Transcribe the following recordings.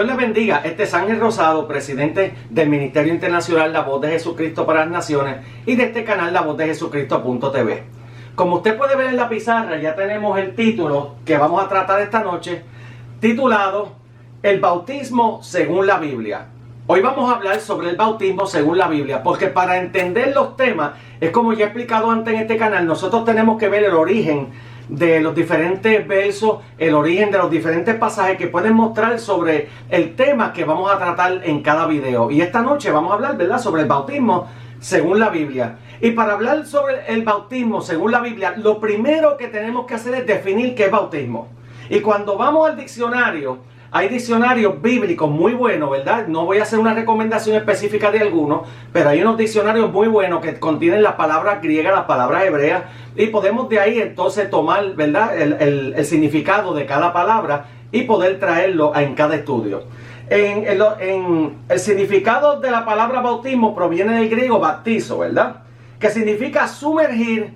Dios les bendiga. Este es Ángel Rosado, presidente del Ministerio Internacional La Voz de Jesucristo para las Naciones y de este canal La Voz de Jesucristo.tv. Como usted puede ver en la pizarra, ya tenemos el título que vamos a tratar esta noche, titulado El bautismo según la Biblia. Hoy vamos a hablar sobre el bautismo según la Biblia, porque para entender los temas, es como ya he explicado antes en este canal, nosotros tenemos que ver el origen de los diferentes versos, el origen de los diferentes pasajes que pueden mostrar sobre el tema que vamos a tratar en cada video. Y esta noche vamos a hablar, ¿verdad?, sobre el bautismo según la Biblia. Y para hablar sobre el bautismo según la Biblia, lo primero que tenemos que hacer es definir qué es bautismo. Y cuando vamos al diccionario, hay diccionarios bíblicos muy buenos, ¿verdad? No voy a hacer una recomendación específica de algunos, pero hay unos diccionarios muy buenos que contienen las palabras griegas, las palabras hebreas, y podemos de ahí entonces tomar, ¿verdad?, el significado de cada palabra y poder traerlo en cada estudio. El significado de la palabra bautismo proviene del griego baptizo, ¿verdad?, que significa sumergir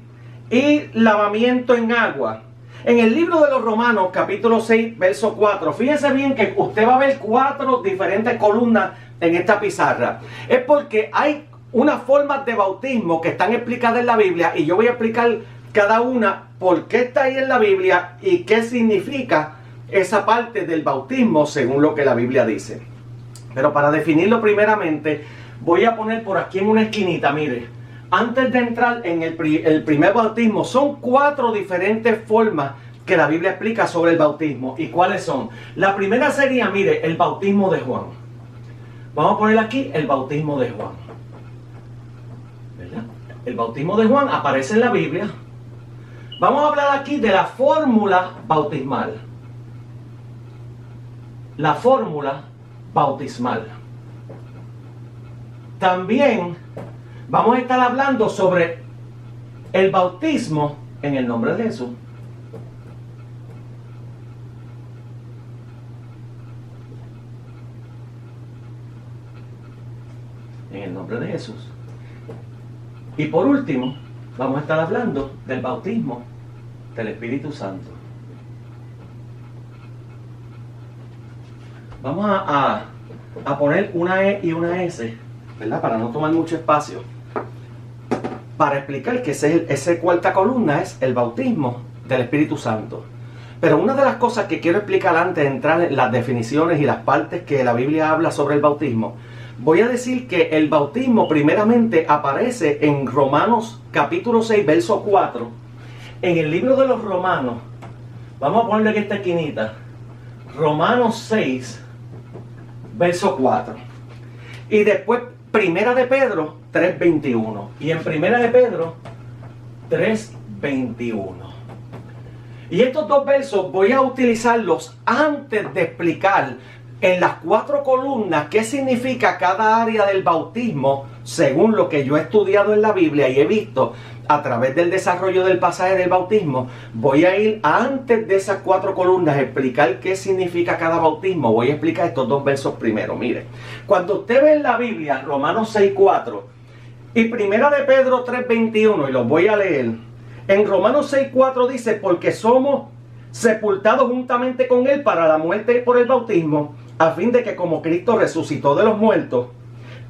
y lavamiento en agua. En el libro de los Romanos, capítulo 6, verso 4, fíjense bien que usted va a ver 4 diferentes columnas en esta pizarra. Es porque hay unas formas de bautismo que están explicadas en la Biblia y yo voy a explicar cada una por qué está ahí en la Biblia y qué significa esa parte del bautismo según lo que la Biblia dice. Pero para definirlo primeramente, voy a poner por aquí en una esquinita, mire. Antes de entrar en el primer bautismo, son 4 diferentes formas que la Biblia explica sobre el bautismo. ¿Y cuáles son? La primera sería, mire, el bautismo de Juan. Vamos a poner aquí el bautismo de Juan, ¿verdad? El bautismo de Juan aparece en la Biblia. Vamos a hablar aquí de la fórmula bautismal. La fórmula bautismal. También vamos a estar hablando sobre el bautismo en el nombre de Jesús. En el nombre de Jesús. Y por último, vamos a estar hablando del bautismo del Espíritu Santo. Vamos a poner una E y una S, ¿verdad?, para no tomar mucho espacio, para explicar que esa cuarta columna es el bautismo del Espíritu Santo. Pero una de las cosas que quiero explicar antes de entrar en las definiciones y las partes que la Biblia habla sobre el bautismo, voy a decir que el bautismo primeramente aparece en Romanos capítulo 6, verso 4. En el libro de los Romanos, vamos a ponerle aquí esta esquinita, Romanos 6, verso 4. Y después Primera de Pedro 3:21. Y en Primera de Pedro 3:21. Y estos dos versos voy a utilizarlos antes de explicar en las 4 columnas qué significa cada área del bautismo según lo que yo he estudiado en la Biblia y he visto a través del desarrollo del pasaje del bautismo. Voy a ir antes de esas 4 columnas a explicar qué significa cada bautismo. Voy a explicar estos 2 versos primero. Mire, cuando usted ve en la Biblia Romanos 6:4 y Primera de Pedro 3:21, y los voy a leer, en Romanos 6:4 dice: porque somos sepultados juntamente con él para la muerte por el bautismo, a fin de que como Cristo resucitó de los muertos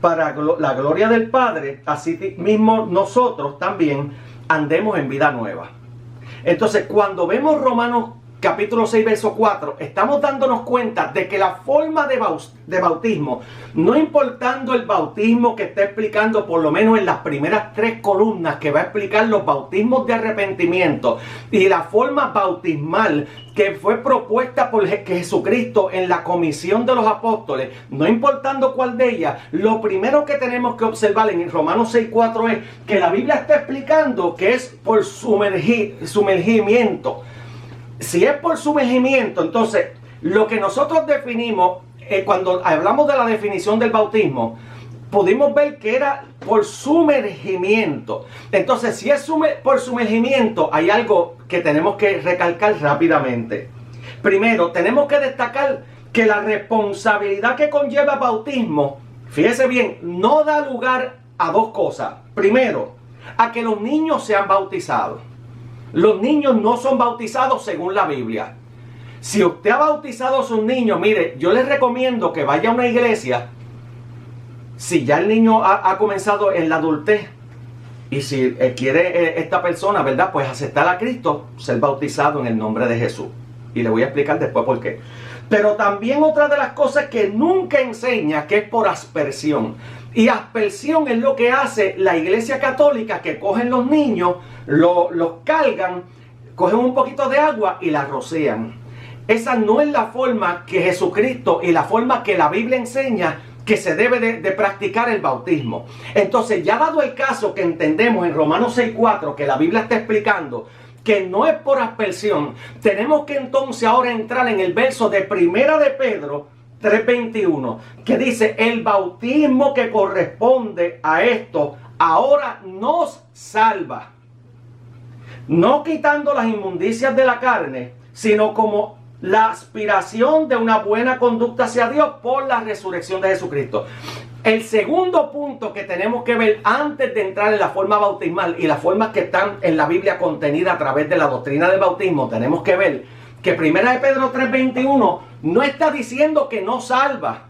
para la gloria del Padre, así mismo nosotros también andemos en vida nueva. Entonces, cuando vemos Romanos capítulo 6, verso 4, estamos dándonos cuenta de que la forma de bautismo, no importando el bautismo que está explicando por lo menos en las primeras 3 columnas, que va a explicar los bautismos de arrepentimiento y la forma bautismal que fue propuesta por Jesucristo en la comisión de los apóstoles, no importando cuál de ellas, lo primero que tenemos que observar en Romanos 6:4 es que la Biblia está explicando que es por sumergimiento. Si es por sumergimiento, entonces lo que nosotros definimos, cuando hablamos de la definición del bautismo, pudimos ver que era por sumergimiento. Entonces, si es por sumergimiento, hay algo que tenemos que recalcar rápidamente. Primero, tenemos que destacar que la responsabilidad que conlleva bautismo, fíjese bien, no da lugar a 2 cosas. Primero, a que los niños sean bautizados. Los niños no son bautizados según la Biblia. Si usted ha bautizado a sus niños, mire, yo les recomiendo que vaya a una iglesia. Si ya el niño ha comenzado en la adultez y si quiere esta persona, ¿verdad? Pues aceptar a Cristo, ser bautizado en el nombre de Jesús. Y le voy a explicar después por qué. Pero también otra de las cosas que nunca enseña, que es por aspersión. Y aspersión es lo que hace la iglesia católica, que cogen los niños, los cargan, cogen un poquito de agua y la rocian. Esa no es la forma que Jesucristo y la forma que la Biblia enseña que se debe de practicar el bautismo. Entonces, ya dado el caso que entendemos en Romanos 6:4, que la Biblia está explicando que no es por aspersión, tenemos que entonces ahora entrar en el verso de Primera de Pedro 3:21, que dice: el bautismo que corresponde a esto ahora nos salva, no quitando las inmundicias de la carne, sino como la aspiración de una buena conducta hacia Dios por la resurrección de Jesucristo. El segundo punto que tenemos que ver antes de entrar en la forma bautismal y las formas que están en la Biblia contenidas a través de la doctrina del bautismo, tenemos que ver que Primera de Pedro 3:21 no está diciendo que no salva,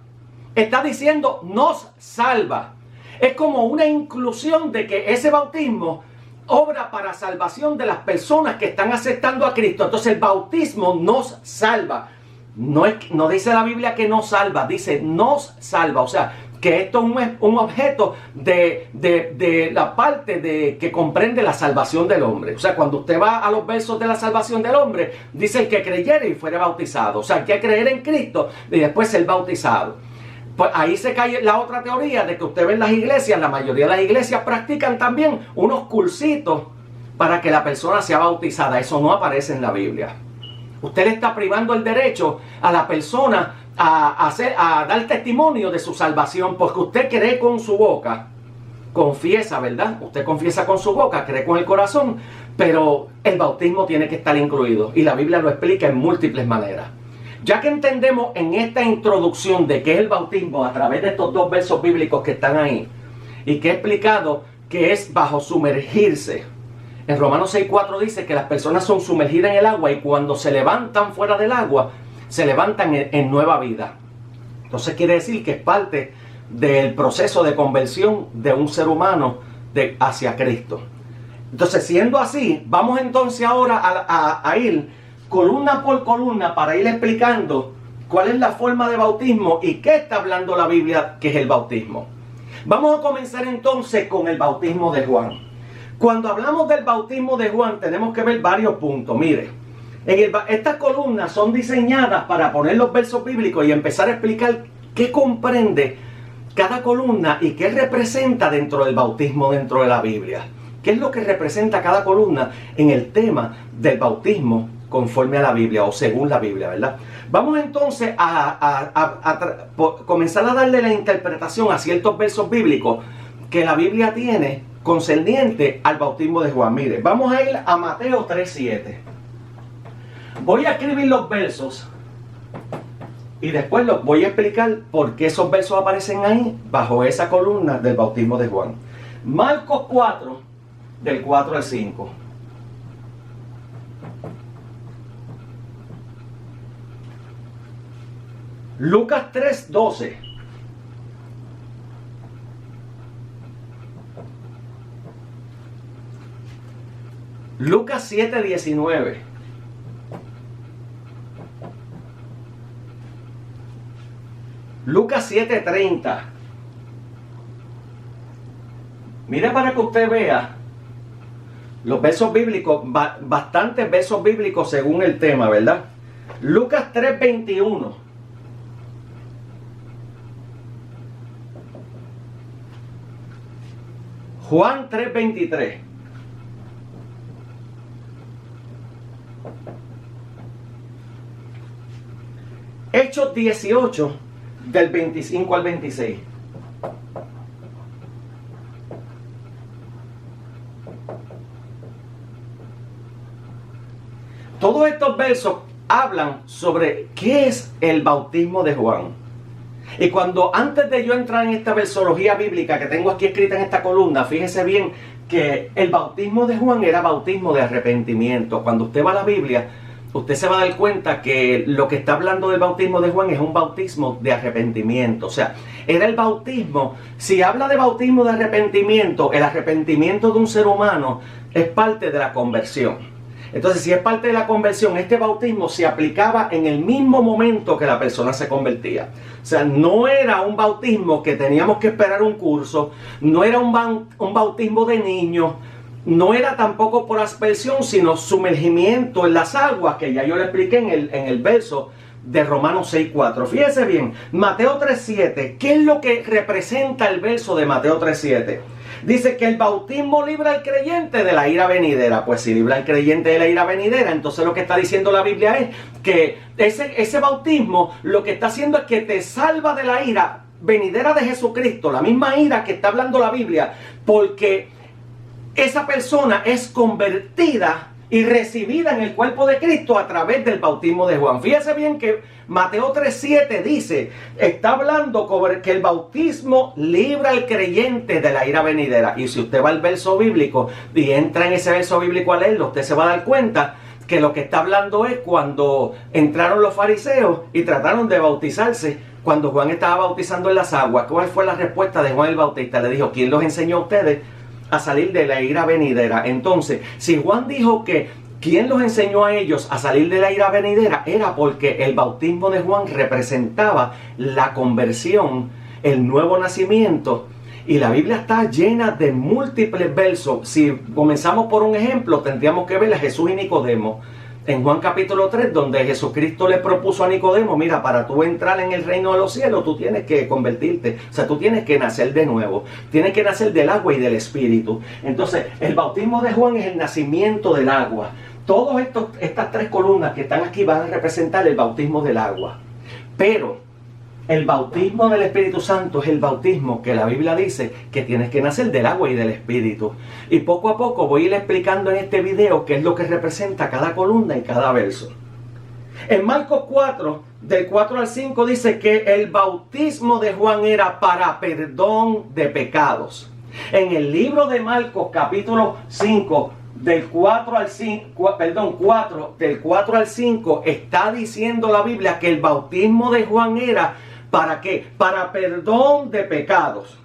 está diciendo nos salva. Es como una inclusión de que ese bautismo obra para salvación de las personas que están aceptando a Cristo. Entonces el bautismo nos salva. No dice la Biblia que nos salva, dice nos salva. O sea, que esto es un objeto de la parte que comprende la salvación del hombre. O sea, cuando usted va a los versos de la salvación del hombre, dice: el que creyere y fuere bautizado. O sea, hay que creer en Cristo y después ser bautizado. Pues ahí se cae la otra teoría de que usted ve en las iglesias, la mayoría de las iglesias practican también unos cursitos para que la persona sea bautizada. Eso no aparece en la Biblia. Usted le está privando el derecho a la persona a dar testimonio de su salvación, porque usted cree con su boca, confiesa, ¿verdad? Usted confiesa con su boca, cree con el corazón, pero el bautismo tiene que estar incluido y la Biblia lo explica en múltiples maneras. Ya que entendemos en esta introducción de qué es el bautismo a través de estos dos versos bíblicos que están ahí y que he explicado que es bajo sumergirse. En Romanos 6:4 dice que las personas son sumergidas en el agua y cuando se levantan fuera del agua, se levantan en nueva vida. Entonces quiere decir que es parte del proceso de conversión de un ser humano hacia Cristo. Entonces, siendo así, vamos entonces ahora a ir columna por columna para ir explicando cuál es la forma de bautismo y qué está hablando la Biblia que es el bautismo. Vamos a comenzar entonces con el bautismo de Juan. Cuando hablamos del bautismo de Juan tenemos que ver varios puntos. Mire, estas columnas son diseñadas para poner los versos bíblicos y empezar a explicar qué comprende cada columna y qué representa dentro del bautismo dentro de la Biblia. ¿Qué es lo que representa cada columna en el tema del bautismo conforme a la Biblia o según la Biblia, ¿verdad? Vamos entonces a comenzar a darle la interpretación a ciertos versos bíblicos que la Biblia tiene concerniente al bautismo de Juan. Mire, vamos a ir a Mateo 3:7. Voy a escribir los versos y después los voy a explicar por qué esos versos aparecen ahí bajo esa columna del bautismo de Juan. Marcos 4, del 4 al 5. Lucas 3:12. Lucas 7:19. Lucas 7:30. Mira para que usted vea los versos bíblicos, bastantes versos bíblicos según el tema, ¿verdad? Lucas 3:21. Juan 3:23. Hechos 18, del 25 al 26. Todos estos versos hablan sobre qué es el bautismo de Juan. Y antes de yo entrar en esta versología bíblica que tengo aquí escrita en esta columna, fíjese bien que el bautismo de Juan era bautismo de arrepentimiento. Cuando usted va a la Biblia, usted se va a dar cuenta que lo que está hablando del bautismo de Juan es un bautismo de arrepentimiento. O sea, era el bautismo. Si habla de bautismo de arrepentimiento, el arrepentimiento de un ser humano es parte de la conversión. Entonces, si es parte de la conversión, este bautismo se aplicaba en el mismo momento que la persona se convertía. O sea, no era un bautismo que teníamos que esperar un curso, no era un bautismo de niños, no era tampoco por aspersión, sino sumergimiento en las aguas, que ya yo le expliqué en el verso de Romanos 6:4. Fíjese bien, Mateo 3:7, ¿qué es lo que representa el verso de Mateo 3:7? Dice que el bautismo libra al creyente de la ira venidera. Pues si libra al creyente de la ira venidera, entonces lo que está diciendo la Biblia es que ese bautismo lo que está haciendo es que te salva de la ira venidera de Jesucristo, la misma ira que está hablando la Biblia, porque esa persona es convertida y recibida en el cuerpo de Cristo a través del bautismo de Juan. Fíjese bien que Mateo 3:7 dice, está hablando que el bautismo libra al creyente de la ira venidera. Y si usted va al verso bíblico y entra en ese verso bíblico a leerlo, usted se va a dar cuenta que lo que está hablando es cuando entraron los fariseos y trataron de bautizarse. Cuando Juan estaba bautizando en las aguas, ¿cuál fue la respuesta de Juan el Bautista? Le dijo, ¿quién los enseñó a ustedes a salir de la ira venidera? Entonces, si Juan dijo que ¿quién los enseñó a ellos a salir de la ira venidera? Era porque el bautismo de Juan representaba la conversión, el nuevo nacimiento. Y la Biblia está llena de múltiples versos. Si comenzamos por un ejemplo, tendríamos que ver a Jesús y Nicodemo. En Juan capítulo 3, donde Jesucristo le propuso a Nicodemo, mira, para tú entrar en el reino de los cielos, tú tienes que convertirte. O sea, tú tienes que nacer de nuevo. Tienes que nacer del agua y del Espíritu. Entonces, el bautismo de Juan es el nacimiento del agua. Todas estas tres columnas que están aquí van a representar el bautismo del agua. Pero el bautismo del Espíritu Santo es el bautismo que la Biblia dice que tienes que nacer del agua y del Espíritu. Y poco a poco voy a ir explicando en este video qué es lo que representa cada columna y cada verso. En Marcos 4, del 4 al 5 dice que el bautismo de Juan era para perdón de pecados. En el libro de Marcos capítulo 5, del 4 al 5, del 4 al 5, está diciendo la Biblia que el bautismo de Juan era ¿para qué? Para perdón de pecados.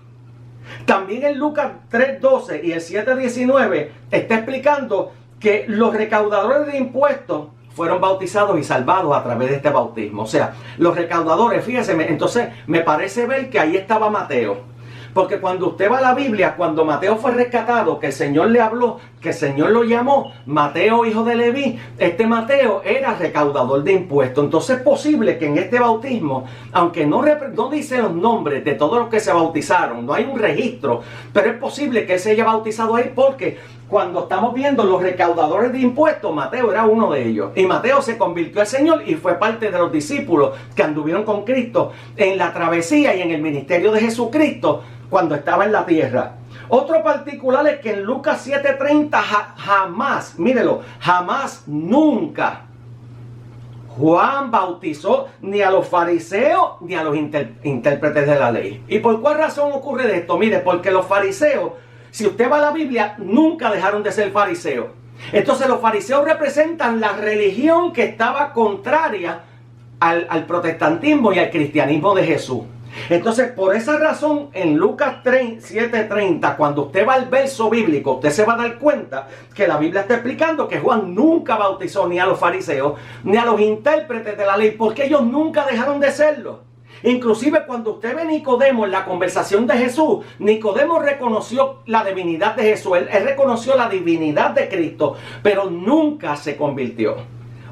También en Lucas 3:12 y el 7:19 está explicando que los recaudadores de impuestos fueron bautizados y salvados a través de este bautismo. O sea, los recaudadores, fíjense, entonces me parece ver que ahí estaba Mateo. Porque cuando usted va a la Biblia, cuando Mateo fue rescatado, que el Señor le habló, que el Señor lo llamó, Mateo, hijo de Leví, este Mateo era recaudador de impuestos. Entonces es posible que en este bautismo, aunque no dice los nombres de todos los que se bautizaron, no hay un registro, pero es posible que él se haya bautizado ahí porque cuando estamos viendo los recaudadores de impuestos, Mateo era uno de ellos. Y Mateo se convirtió al Señor y fue parte de los discípulos que anduvieron con Cristo en la travesía y en el ministerio de Jesucristo cuando estaba en la tierra. Otro particular es que en Lucas 7:30 jamás, mírelo, jamás, nunca Juan bautizó ni a los fariseos ni a los intérpretes de la ley. ¿Y por cuál razón ocurre esto? Mire, porque los fariseos, si usted va a la Biblia, nunca dejaron de ser fariseos. Entonces los fariseos representan la religión que estaba contraria al protestantismo y al cristianismo de Jesús. Entonces, por esa razón, en Lucas 7:30, cuando usted va al verso bíblico, usted se va a dar cuenta que la Biblia está explicando que Juan nunca bautizó ni a los fariseos, ni a los intérpretes de la ley, porque ellos nunca dejaron de serlo. Inclusive cuando usted ve a Nicodemo en la conversación de Jesús, Nicodemo reconoció la divinidad de Jesús, él reconoció la divinidad de Cristo, pero nunca se convirtió.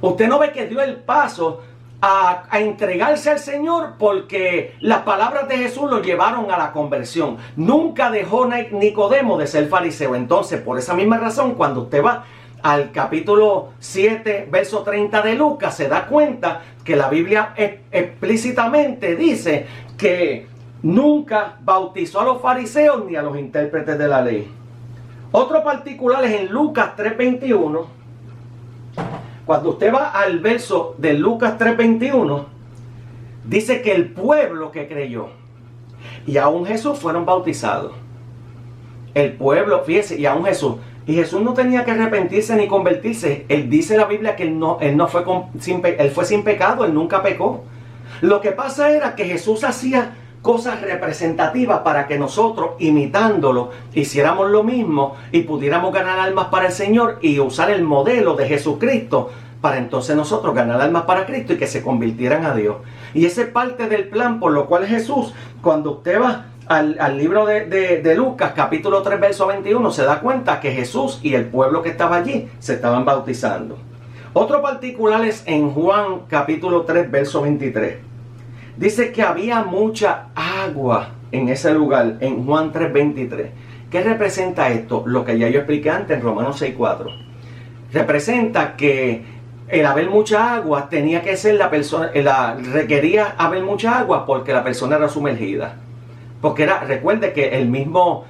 Usted no ve que dio el paso a entregarse al Señor porque las palabras de Jesús lo llevaron a la conversión. Nunca dejó Nicodemo de ser fariseo. Entonces, por esa misma razón, cuando usted va al capítulo 7, verso 30 de Lucas, se da cuenta que la Biblia explícitamente dice que nunca bautizó a los fariseos ni a los intérpretes de la ley. Otro particular es en Lucas 3:21. Cuando usted va al verso de Lucas 3:21, dice que el pueblo que creyó y aún Jesús fueron bautizados. El pueblo, fíjese, y aún Jesús. Y Jesús no tenía que arrepentirse ni convertirse. Él dice en la Biblia que él fue sin pecado, él nunca pecó. Lo que pasa era que Jesús hacía cosas representativas para que nosotros, imitándolo, hiciéramos lo mismo y pudiéramos ganar almas para el Señor y usar el modelo de Jesucristo para entonces nosotros ganar almas para Cristo y que se convirtieran a Dios. Y ese es parte del plan por lo cual Jesús, cuando usted va al libro de Lucas, capítulo 3, verso 21, se da cuenta que Jesús y el pueblo que estaba allí se estaban bautizando. Otro particular es en Juan, capítulo 3, verso 23. Dice que había mucha agua en ese lugar, en Juan 3, 23. ¿Qué representa esto? Lo que ya yo expliqué antes en Romanos 6, 4. Representa que el haber mucha agua tenía que ser requería haber mucha agua porque la persona era sumergida. Porque recuerde que el mismo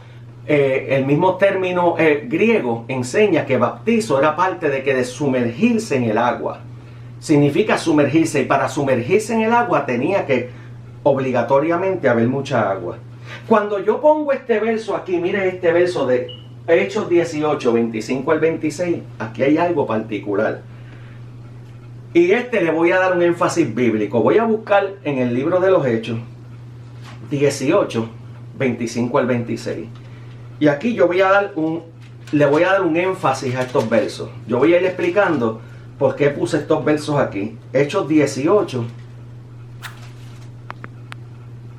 término griego enseña que bautizo era parte de sumergirse en el agua. Significa sumergirse, y para sumergirse en el agua tenía que obligatoriamente haber mucha agua. Cuando yo pongo este verso aquí, mire este verso de Hechos 18, 25 al 26, aquí hay algo particular. Y le voy a dar un énfasis bíblico. Voy a buscar en el libro de los Hechos 18, 25 al 26. Y aquí le voy a dar un énfasis a estos versos. Yo voy a ir explicando por qué puse estos versos aquí. Hechos 18,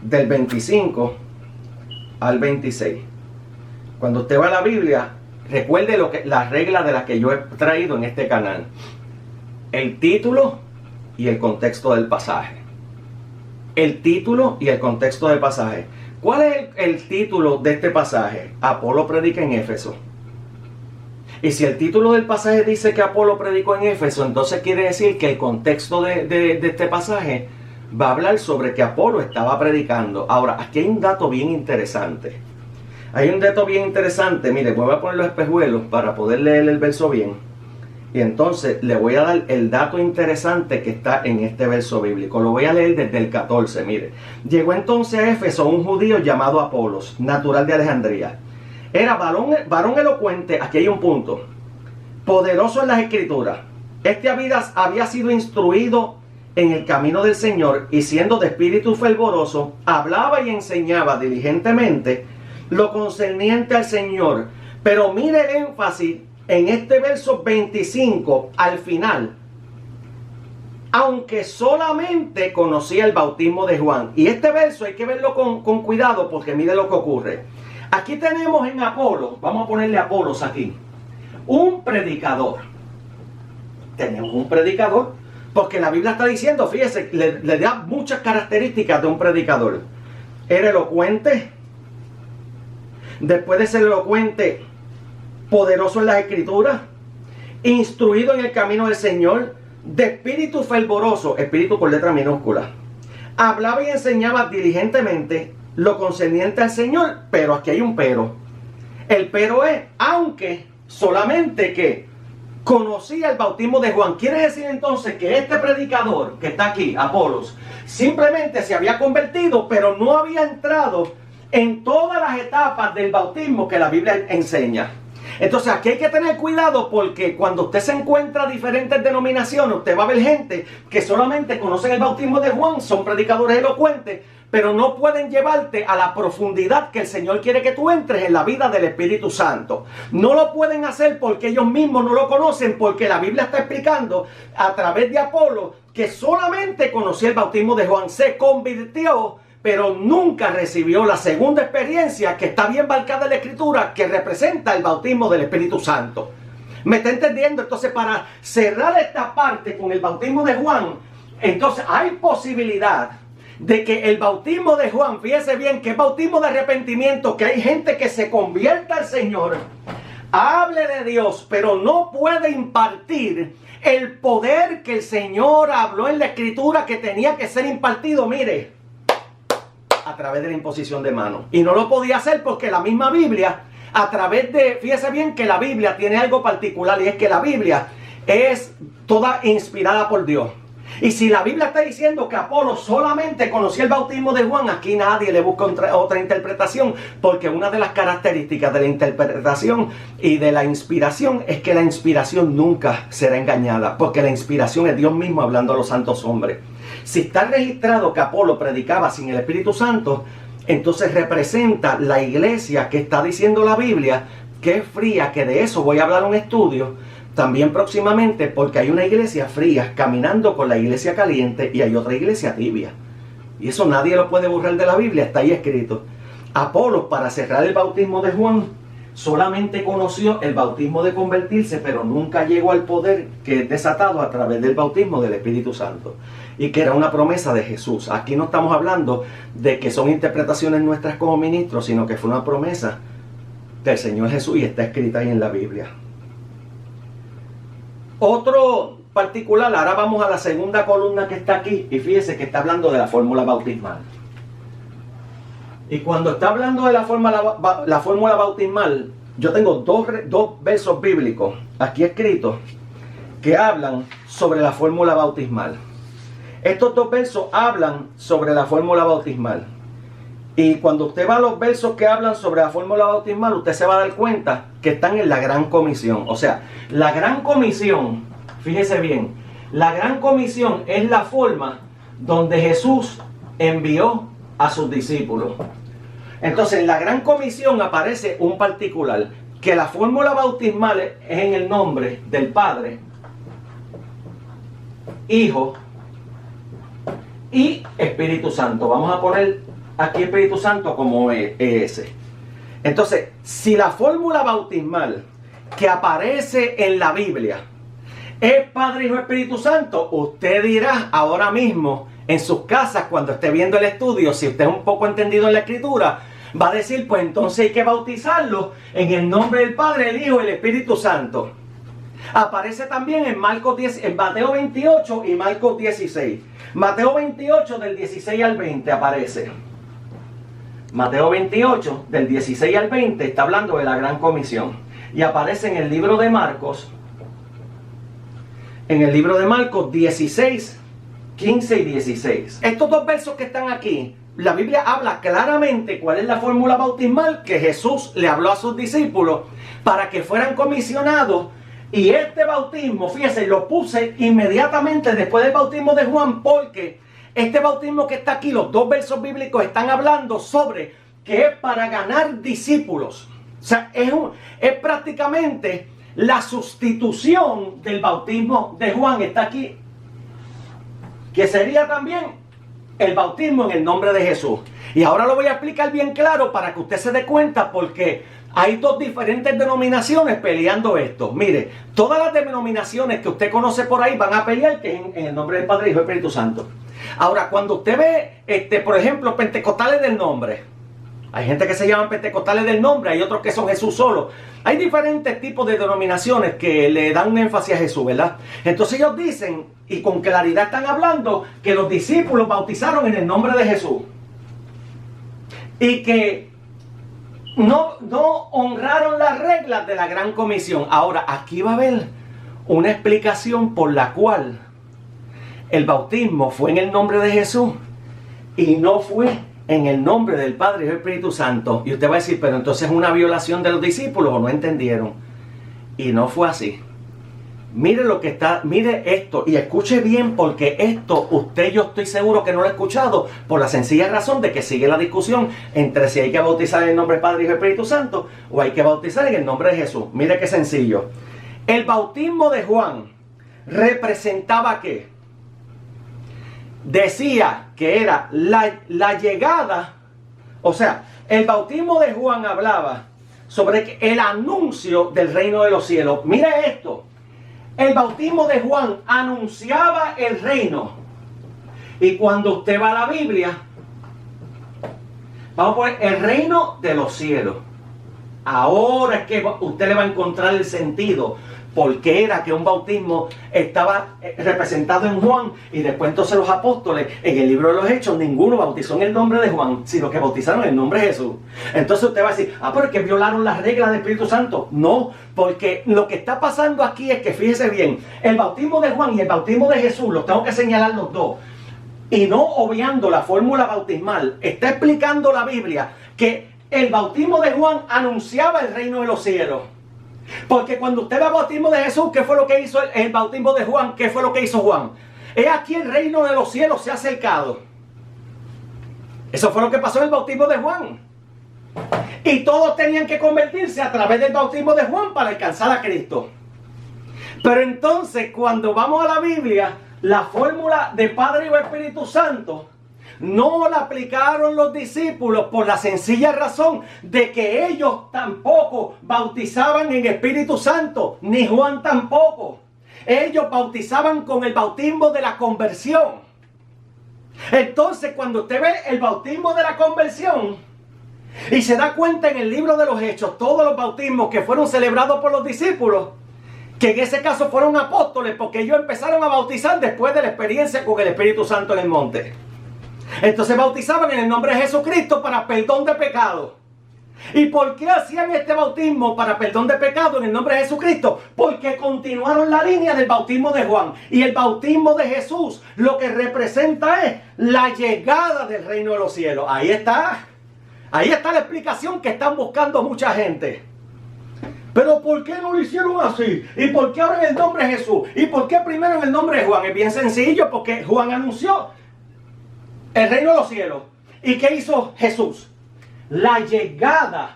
del 25 al 26. Cuando usted va a la Biblia, recuerde las reglas de las que yo he traído en este canal. El título y el contexto del pasaje. El título y el contexto del pasaje. ¿Cuál es el título de este pasaje? Apolo predica en Éfeso. Y si el título del pasaje dice que Apolo predicó en Éfeso, entonces quiere decir que el contexto de este pasaje va a hablar sobre que Apolo estaba predicando. Ahora, aquí hay un dato bien interesante. Hay un dato bien interesante. Mire, voy a poner los espejuelos para poder leer el verso bien. Y entonces le voy a dar el dato interesante que está en este verso bíblico. Lo voy a leer desde el 14, mire. Llegó entonces a Éfeso un judío llamado Apolos, natural de Alejandría. Era varón elocuente, aquí hay un punto, poderoso en las escrituras. Este había sido instruido en el camino del Señor y siendo de espíritu fervoroso, hablaba y enseñaba diligentemente lo concerniente al Señor. Pero mire el énfasis en este verso 25 al final. Aunque solamente conocía el bautismo de Juan. Y este verso hay que verlo con cuidado porque mire lo que ocurre. Aquí tenemos en Apolo, vamos a ponerle Apolos aquí, un predicador. Tenemos un predicador porque la Biblia está diciendo, fíjese, le da muchas características de un predicador. Era elocuente. Después de ser elocuente, poderoso en las escrituras, instruido en el camino del Señor, de espíritu fervoroso, espíritu con letra minúscula. Hablaba y enseñaba diligentemente lo concerniente al Señor, pero aquí hay un pero. El pero es, aunque solamente que conocía el bautismo de Juan. Quiere decir entonces que este predicador que está aquí, Apolos, simplemente se había convertido, pero no había entrado en todas las etapas del bautismo que la Biblia enseña. Entonces aquí hay que tener cuidado porque cuando usted se encuentra diferentes denominaciones, usted va a ver gente que solamente conocen el bautismo de Juan, son predicadores elocuentes, pero no pueden llevarte a la profundidad que el Señor quiere que tú entres en la vida del Espíritu Santo. No lo pueden hacer porque ellos mismos no lo conocen, porque la Biblia está explicando a través de Apolo que solamente conocía el bautismo de Juan, se convirtió, pero nunca recibió la segunda experiencia que está bien marcada en la Escritura, que representa el bautismo del Espíritu Santo. ¿Me está entendiendo? Entonces, para cerrar esta parte con el bautismo de Juan, entonces hay posibilidad de que el bautismo de Juan, fíjese bien, que es bautismo de arrepentimiento, que hay gente que se convierta al Señor, hable de Dios, pero no puede impartir el poder que el Señor habló en la Escritura que tenía que ser impartido, mire, a través de la imposición de manos. Y no lo podía hacer porque la misma Biblia, a través de, fíjese bien que la Biblia tiene algo particular, y es que la Biblia es toda inspirada por Dios. Y si la Biblia está diciendo que Apolo solamente conocía el bautismo de Juan, aquí nadie le busca otra interpretación, porque una de las características de la interpretación y de la inspiración es que la inspiración nunca será engañada, porque la inspiración es Dios mismo hablando a los santos hombres. Si está registrado que Apolo predicaba sin el Espíritu Santo, entonces representa la iglesia que está diciendo la Biblia, que es fría, que de eso voy a hablar en un estudio también próximamente, porque hay una iglesia fría caminando con la iglesia caliente y hay otra iglesia tibia. Y eso nadie lo puede borrar de la Biblia, está ahí escrito. Apolo, para cerrar el bautismo de Juan, solamente conoció el bautismo de convertirse, pero nunca llegó al poder que es desatado a través del bautismo del Espíritu Santo, y que era una promesa de Jesús. Aquí no estamos hablando de que son interpretaciones nuestras como ministros, sino que fue una promesa del Señor Jesús y está escrita ahí en la Biblia. Otro particular, ahora vamos a la segunda columna que está aquí, y fíjese que está hablando de la fórmula bautismal. Y cuando está hablando de la fórmula bautismal, yo tengo dos versos bíblicos aquí escritos que hablan sobre la fórmula bautismal. Estos dos versos hablan sobre la fórmula bautismal. Y cuando usted va a los versos que hablan sobre la fórmula bautismal, usted se va a dar cuenta que están en la Gran Comisión. O sea, la Gran Comisión, fíjese bien, la Gran Comisión es la forma donde Jesús envió a sus discípulos. Entonces, en la Gran Comisión aparece un particular, que la fórmula bautismal es en el nombre del Padre, Hijo y Espíritu Santo. Vamos a poner aquí Espíritu Santo como ES. Entonces, si la fórmula bautismal que aparece en la Biblia es Padre, Hijo, Espíritu Santo, usted dirá ahora mismo en sus casas, cuando esté viendo el estudio, si usted es un poco entendido en la Escritura, va a decir, pues entonces hay que bautizarlo en el nombre del Padre, el Hijo y el Espíritu Santo. Aparece también en Mateo 28 y Marcos 16. Mateo 28 del 16 al 20 aparece. Mateo 28 del 16 al 20 está hablando de la Gran Comisión. Y aparece en el libro de Marcos. En el libro de Marcos 16, 15 y 16. Estos dos versos que están aquí, la Biblia habla claramente cuál es la fórmula bautismal que Jesús le habló a sus discípulos para que fueran comisionados. Y este bautismo, fíjense, lo puse inmediatamente después del bautismo de Juan, porque este bautismo que está aquí, los dos versos bíblicos están hablando sobre que es para ganar discípulos. O sea, es prácticamente la sustitución del bautismo de Juan, está aquí, que sería también el bautismo en el nombre de Jesús. Y ahora lo voy a explicar bien claro para que usted se dé cuenta, porque hay dos diferentes denominaciones peleando esto. Mire, todas las denominaciones que usted conoce por ahí van a pelear que en el nombre del Padre, Hijo y Espíritu Santo. Ahora, cuando usted ve, por ejemplo, pentecostales del nombre, hay gente que se llaman pentecostales del nombre, hay otros que son Jesús solo. Hay diferentes tipos de denominaciones que le dan un énfasis a Jesús, ¿verdad? Entonces ellos dicen, y con claridad están hablando, que los discípulos bautizaron en el nombre de Jesús. Y que no honraron las reglas de la Gran Comisión. Ahora, aquí va a haber una explicación por la cual el bautismo fue en el nombre de Jesús y no fue en el nombre del Padre y del Espíritu Santo. Y usted va a decir, pero entonces es una violación de los discípulos, o no entendieron. Y no fue así. Mire lo que está, mire esto y escuche bien, porque esto yo estoy seguro que no lo he escuchado, por la sencilla razón de que sigue la discusión entre si hay que bautizar en el nombre del Padre y del Espíritu Santo o hay que bautizar en el nombre de Jesús. Mire qué sencillo. El bautismo de Juan representaba ¿qué? Decía que era la llegada, o sea, el bautismo de Juan hablaba sobre el anuncio del reino de los cielos. Mire esto. El bautismo de Juan anunciaba el reino. Y cuando usted va a la Biblia, vamos a poner el reino de los cielos. Ahora es que usted le va a encontrar el sentido. por qué era que un bautismo estaba representado en Juan y después entonces los apóstoles en el libro de los Hechos ninguno bautizó en el nombre de Juan, sino que bautizaron en el nombre de Jesús. Entonces usted va a decir, pero que violaron las reglas del Espíritu Santo. No, porque lo que está pasando aquí es que, fíjese bien, el bautismo de Juan y el bautismo de Jesús, los tengo que señalar los dos, y no obviando la fórmula bautismal. Está explicando la Biblia que el bautismo de Juan anunciaba el reino de los cielos. Porque cuando usted ve el bautismo de Jesús, ¿qué fue lo que hizo el bautismo de Juan? ¿Qué fue lo que hizo Juan? He aquí el reino de los cielos se ha acercado. Eso fue lo que pasó en el bautismo de Juan. Y todos tenían que convertirse a través del bautismo de Juan para alcanzar a Cristo. Pero entonces, cuando vamos a la Biblia, la fórmula de Padre y Espíritu Santo no la aplicaron los discípulos por la sencilla razón de que ellos tampoco bautizaban en Espíritu Santo, ni Juan tampoco. Ellos bautizaban con el bautismo de la conversión. Entonces, cuando usted ve el bautismo de la conversión y se da cuenta en el libro de los Hechos, todos los bautismos que fueron celebrados por los discípulos, que en ese caso fueron apóstoles, porque ellos empezaron a bautizar después de la experiencia con el Espíritu Santo en el monte. Entonces bautizaban en el nombre de Jesucristo para perdón de pecado. ¿Y por qué hacían este bautismo para perdón de pecado en el nombre de Jesucristo? Porque continuaron la línea del bautismo de Juan. Y el bautismo de Jesús lo que representa es la llegada del reino de los cielos. Ahí está. Ahí está la explicación que están buscando mucha gente. Pero ¿por qué no lo hicieron así? ¿Y por qué ahora en el nombre de Jesús? ¿Y por qué primero en el nombre de Juan? Es bien sencillo, porque Juan anunció el reino de los cielos. ¿Y qué hizo Jesús? La llegada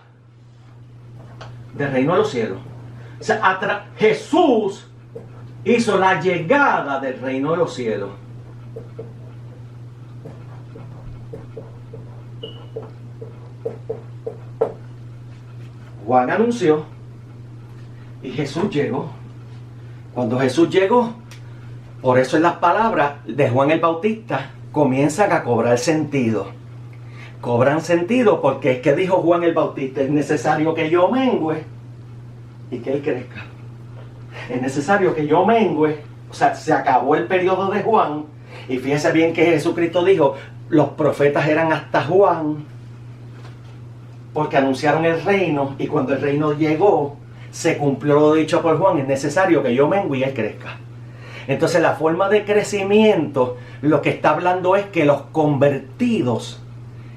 del reino de los cielos. O sea, Jesús hizo la llegada del reino de los cielos. Juan anunció y Jesús llegó. Cuando Jesús llegó, por eso en las palabras de Juan el Bautista comienzan a cobrar sentido. Cobran sentido porque es que dijo Juan el Bautista: es necesario que yo mengüe y que él crezca. Es necesario que yo mengüe. O sea, se acabó el periodo de Juan. Y fíjese bien que Jesucristo dijo: los profetas eran hasta Juan, porque anunciaron el reino, y cuando el reino llegó, se cumplió lo dicho por Juan: es necesario que yo mengüe y él crezca. Entonces la forma de crecimiento, lo que está hablando es que los convertidos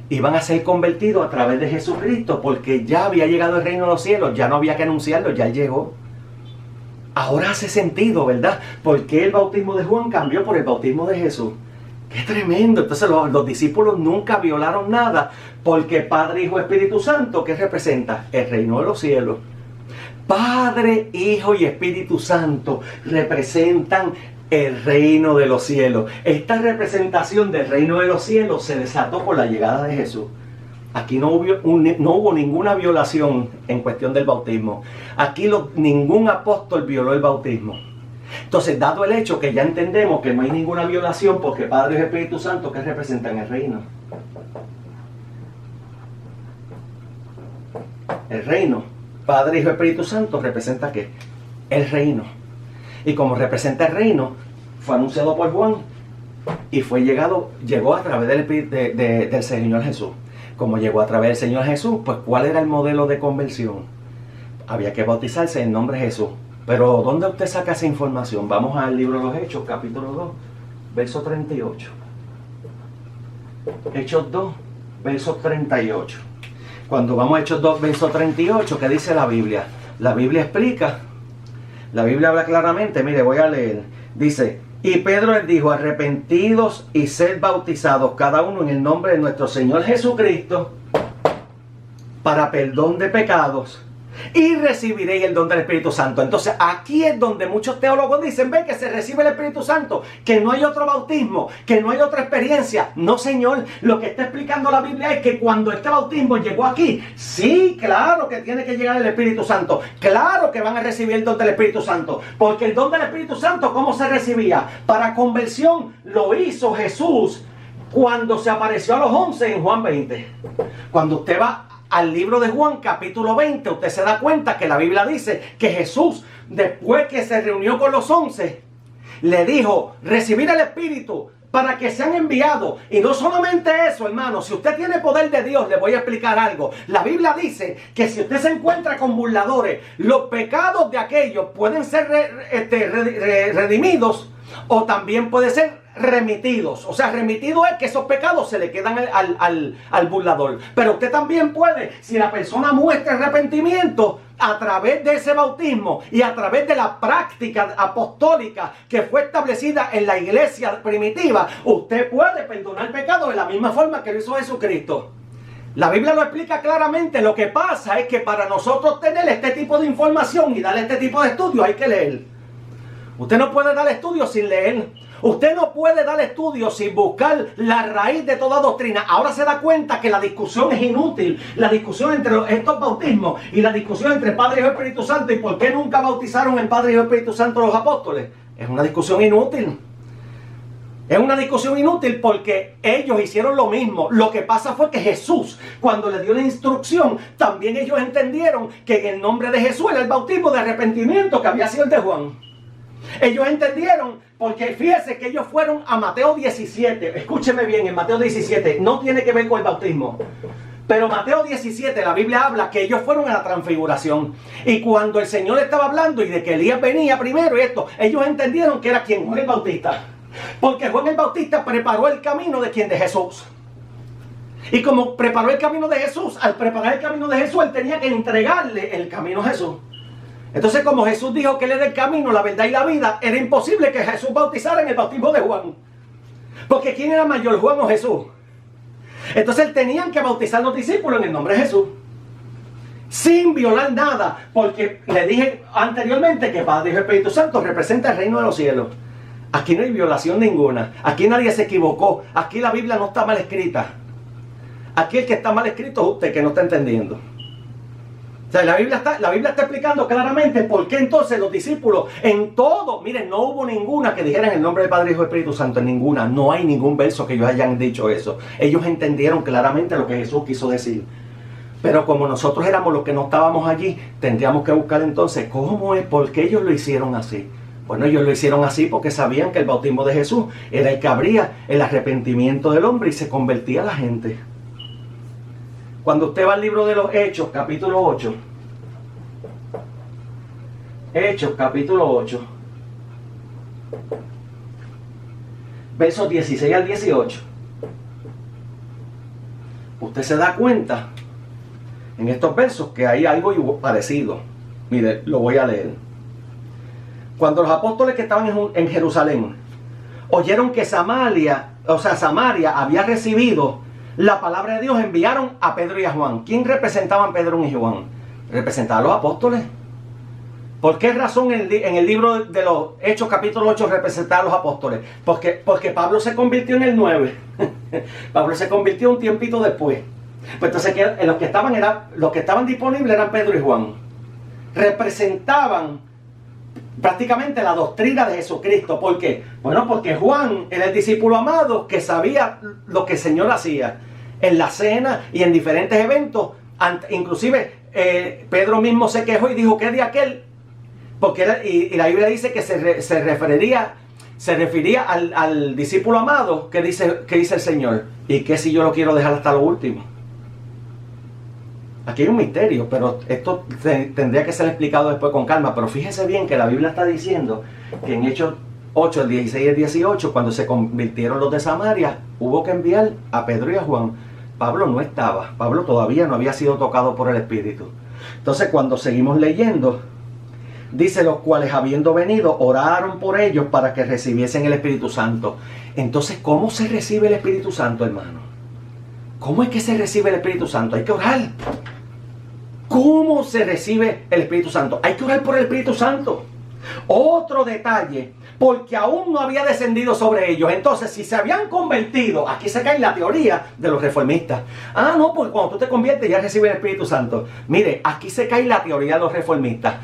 iban a ser convertidos a través de Jesucristo, porque ya había llegado el reino de los cielos, ya no había que anunciarlo, ya llegó. Ahora hace sentido, ¿verdad? Porque el bautismo de Juan cambió por el bautismo de Jesús. ¡Qué tremendo! Entonces los discípulos nunca violaron nada, porque Padre, Hijo, Espíritu Santo, ¿qué representa? El reino de los cielos. Padre, Hijo y Espíritu Santo representan el reino de los cielos. Esta representación del reino de los cielos se desató por la llegada de Jesús. Aquí no hubo ninguna violación en cuestión del bautismo. Aquí ningún apóstol violó el bautismo. Entonces, dado el hecho que ya entendemos que no hay ninguna violación, porque Padre y Espíritu Santo, ¿qué representan? El reino. El reino. Padre, Hijo y Espíritu Santo representa ¿qué? El reino. Y como representa el reino, fue anunciado por Juan y llegó a través del Señor Jesús. Como llegó a través del Señor Jesús, pues ¿cuál era el modelo de conversión? Había que bautizarse en nombre de Jesús. Pero ¿dónde usted saca esa información? Vamos al libro de los Hechos, capítulo 2, verso 38. Hechos 2, verso 38. Cuando vamos a Hechos 2, verso 38, ¿qué dice la Biblia? La Biblia explica, la Biblia habla claramente, mire, voy a leer. Dice: y Pedro les dijo: arrepentidos y sed bautizados cada uno en el nombre de nuestro Señor Jesucristo para perdón de pecados, y recibiréis el don del Espíritu Santo. Entonces aquí es donde muchos teólogos dicen: ven, que se recibe el Espíritu Santo, que no hay otro bautismo, que no hay otra experiencia. No, señor, lo que está explicando la Biblia es que cuando este bautismo llegó aquí, sí, claro que tiene que llegar el Espíritu Santo, claro que van a recibir el don del Espíritu Santo, porque el don del Espíritu Santo, ¿cómo se recibía? Para conversión lo hizo Jesús cuando se apareció a los 11 en Juan 20. Cuando usted va al libro de Juan capítulo 20, usted se da cuenta que la Biblia dice que Jesús, después que se reunió con los 11, le dijo: recibir el Espíritu para que sean enviados. Y no solamente eso, hermano, si usted tiene poder de Dios, le voy a explicar algo. La Biblia dice que si usted se encuentra con burladores, los pecados de aquellos pueden ser redimidos, o también puede ser remitidos. O sea, remitido es que esos pecados se le quedan al burlador. Pero usted también puede, si la persona muestra arrepentimiento a través de ese bautismo y a través de la práctica apostólica que fue establecida en la iglesia primitiva, usted puede perdonar pecados de la misma forma que lo hizo Jesucristo. La Biblia lo explica claramente. Lo que pasa es que para nosotros tener este tipo de información y darle este tipo de estudios hay que leer. Usted no puede dar estudios sin leer. Usted no puede dar estudios sin buscar la raíz de toda doctrina. Ahora se da cuenta que la discusión es inútil. La discusión entre estos bautismos y la discusión entre Padre, Hijo y Espíritu Santo, y por qué nunca bautizaron en Padre, Hijo y Espíritu Santo los apóstoles, es una discusión inútil. Es una discusión inútil porque ellos hicieron lo mismo. Lo que pasa fue que Jesús, cuando le dio la instrucción, también ellos entendieron que en el nombre de Jesús era el bautismo de arrepentimiento que había sido el de Juan. Ellos entendieron, porque fíjense que ellos fueron a Mateo 17. Escúcheme bien, en Mateo 17 no tiene que ver con el bautismo, pero Mateo 17 la Biblia habla que ellos fueron a la transfiguración. Y cuando el Señor estaba hablando y de que Elías venía primero y esto, ellos entendieron que era quien, Juan el Bautista. Porque Juan el Bautista preparó el camino de quien, de Jesús. Y como preparó el camino de Jesús, al preparar el camino de Jesús, él tenía que entregarle el camino a Jesús. Entonces, como Jesús dijo que él era el camino, la verdad y la vida, era imposible que Jesús bautizara en el bautismo de Juan. Porque ¿quién era mayor, Juan o Jesús? Entonces tenían que bautizar a los discípulos en el nombre de Jesús, sin violar nada, porque le dije anteriormente que Padre, Hijo y Espíritu Santo representa el reino de los cielos. Aquí no hay violación ninguna, aquí nadie se equivocó, aquí la Biblia no está mal escrita. Aquí el que está mal escrito es usted, que no está entendiendo. O sea, la Biblia está explicando claramente por qué entonces los discípulos en todo, miren, no hubo ninguna que dijeran el nombre del Padre, Hijo y Espíritu Santo, en ninguna. No hay ningún verso que ellos hayan dicho eso. Ellos entendieron claramente lo que Jesús quiso decir. Pero como nosotros éramos los que no estábamos allí, tendríamos que buscar entonces cómo es, por qué ellos lo hicieron así. Bueno, ellos lo hicieron así porque sabían que el bautismo de Jesús era el que abría el arrepentimiento del hombre y se convertía a la gente. Cuando usted va al libro de los Hechos, capítulo 8. Hechos, capítulo 8. Versos 16 al 18. Usted se da cuenta en estos versos que hay algo parecido. Mire, lo voy a leer. Cuando los apóstoles que estaban en Jerusalén oyeron que Samaria había recibido la palabra de Dios, enviaron a Pedro y a Juan. ¿Quién representaban Pedro y Juan? Representaban a los apóstoles. ¿Por qué razón en el libro de los Hechos capítulo 8 representaban a los apóstoles? Porque Pablo se convirtió en el 9. Pablo se convirtió un tiempito después. Pues entonces los que estaban disponibles eran Pedro y Juan. Representaban prácticamente la doctrina de Jesucristo. ¿Por qué? Bueno, porque Juan era el discípulo amado que sabía lo que el Señor hacía en la cena y en diferentes eventos. Inclusive Pedro mismo se quejó y dijo que de aquel, porque y la Biblia dice que se refería al discípulo amado que dice el Señor. ¿Y qué si yo lo quiero dejar hasta lo último? Aquí hay un misterio, pero esto tendría que ser explicado después con calma. Pero fíjese bien que la Biblia está diciendo que en Hechos 8, el 16 y el 18, cuando se convirtieron los de Samaria, hubo que enviar a Pedro y a Juan. Pablo no estaba. Pablo todavía no había sido tocado por el Espíritu. Entonces, cuando seguimos leyendo, dice: los cuales habiendo venido, oraron por ellos para que recibiesen el Espíritu Santo. Entonces, ¿cómo se recibe el Espíritu Santo, hermano? ¿Cómo es que se recibe el Espíritu Santo? Hay que orar. ¿Cómo se recibe el Espíritu Santo? Hay que orar por el Espíritu Santo. Otro detalle, porque aún no había descendido sobre ellos. Entonces, si se habían convertido, aquí se cae la teoría de los reformistas. Ah, no, porque cuando tú te conviertes ya recibes el Espíritu Santo. Mire, aquí se cae la teoría de los reformistas.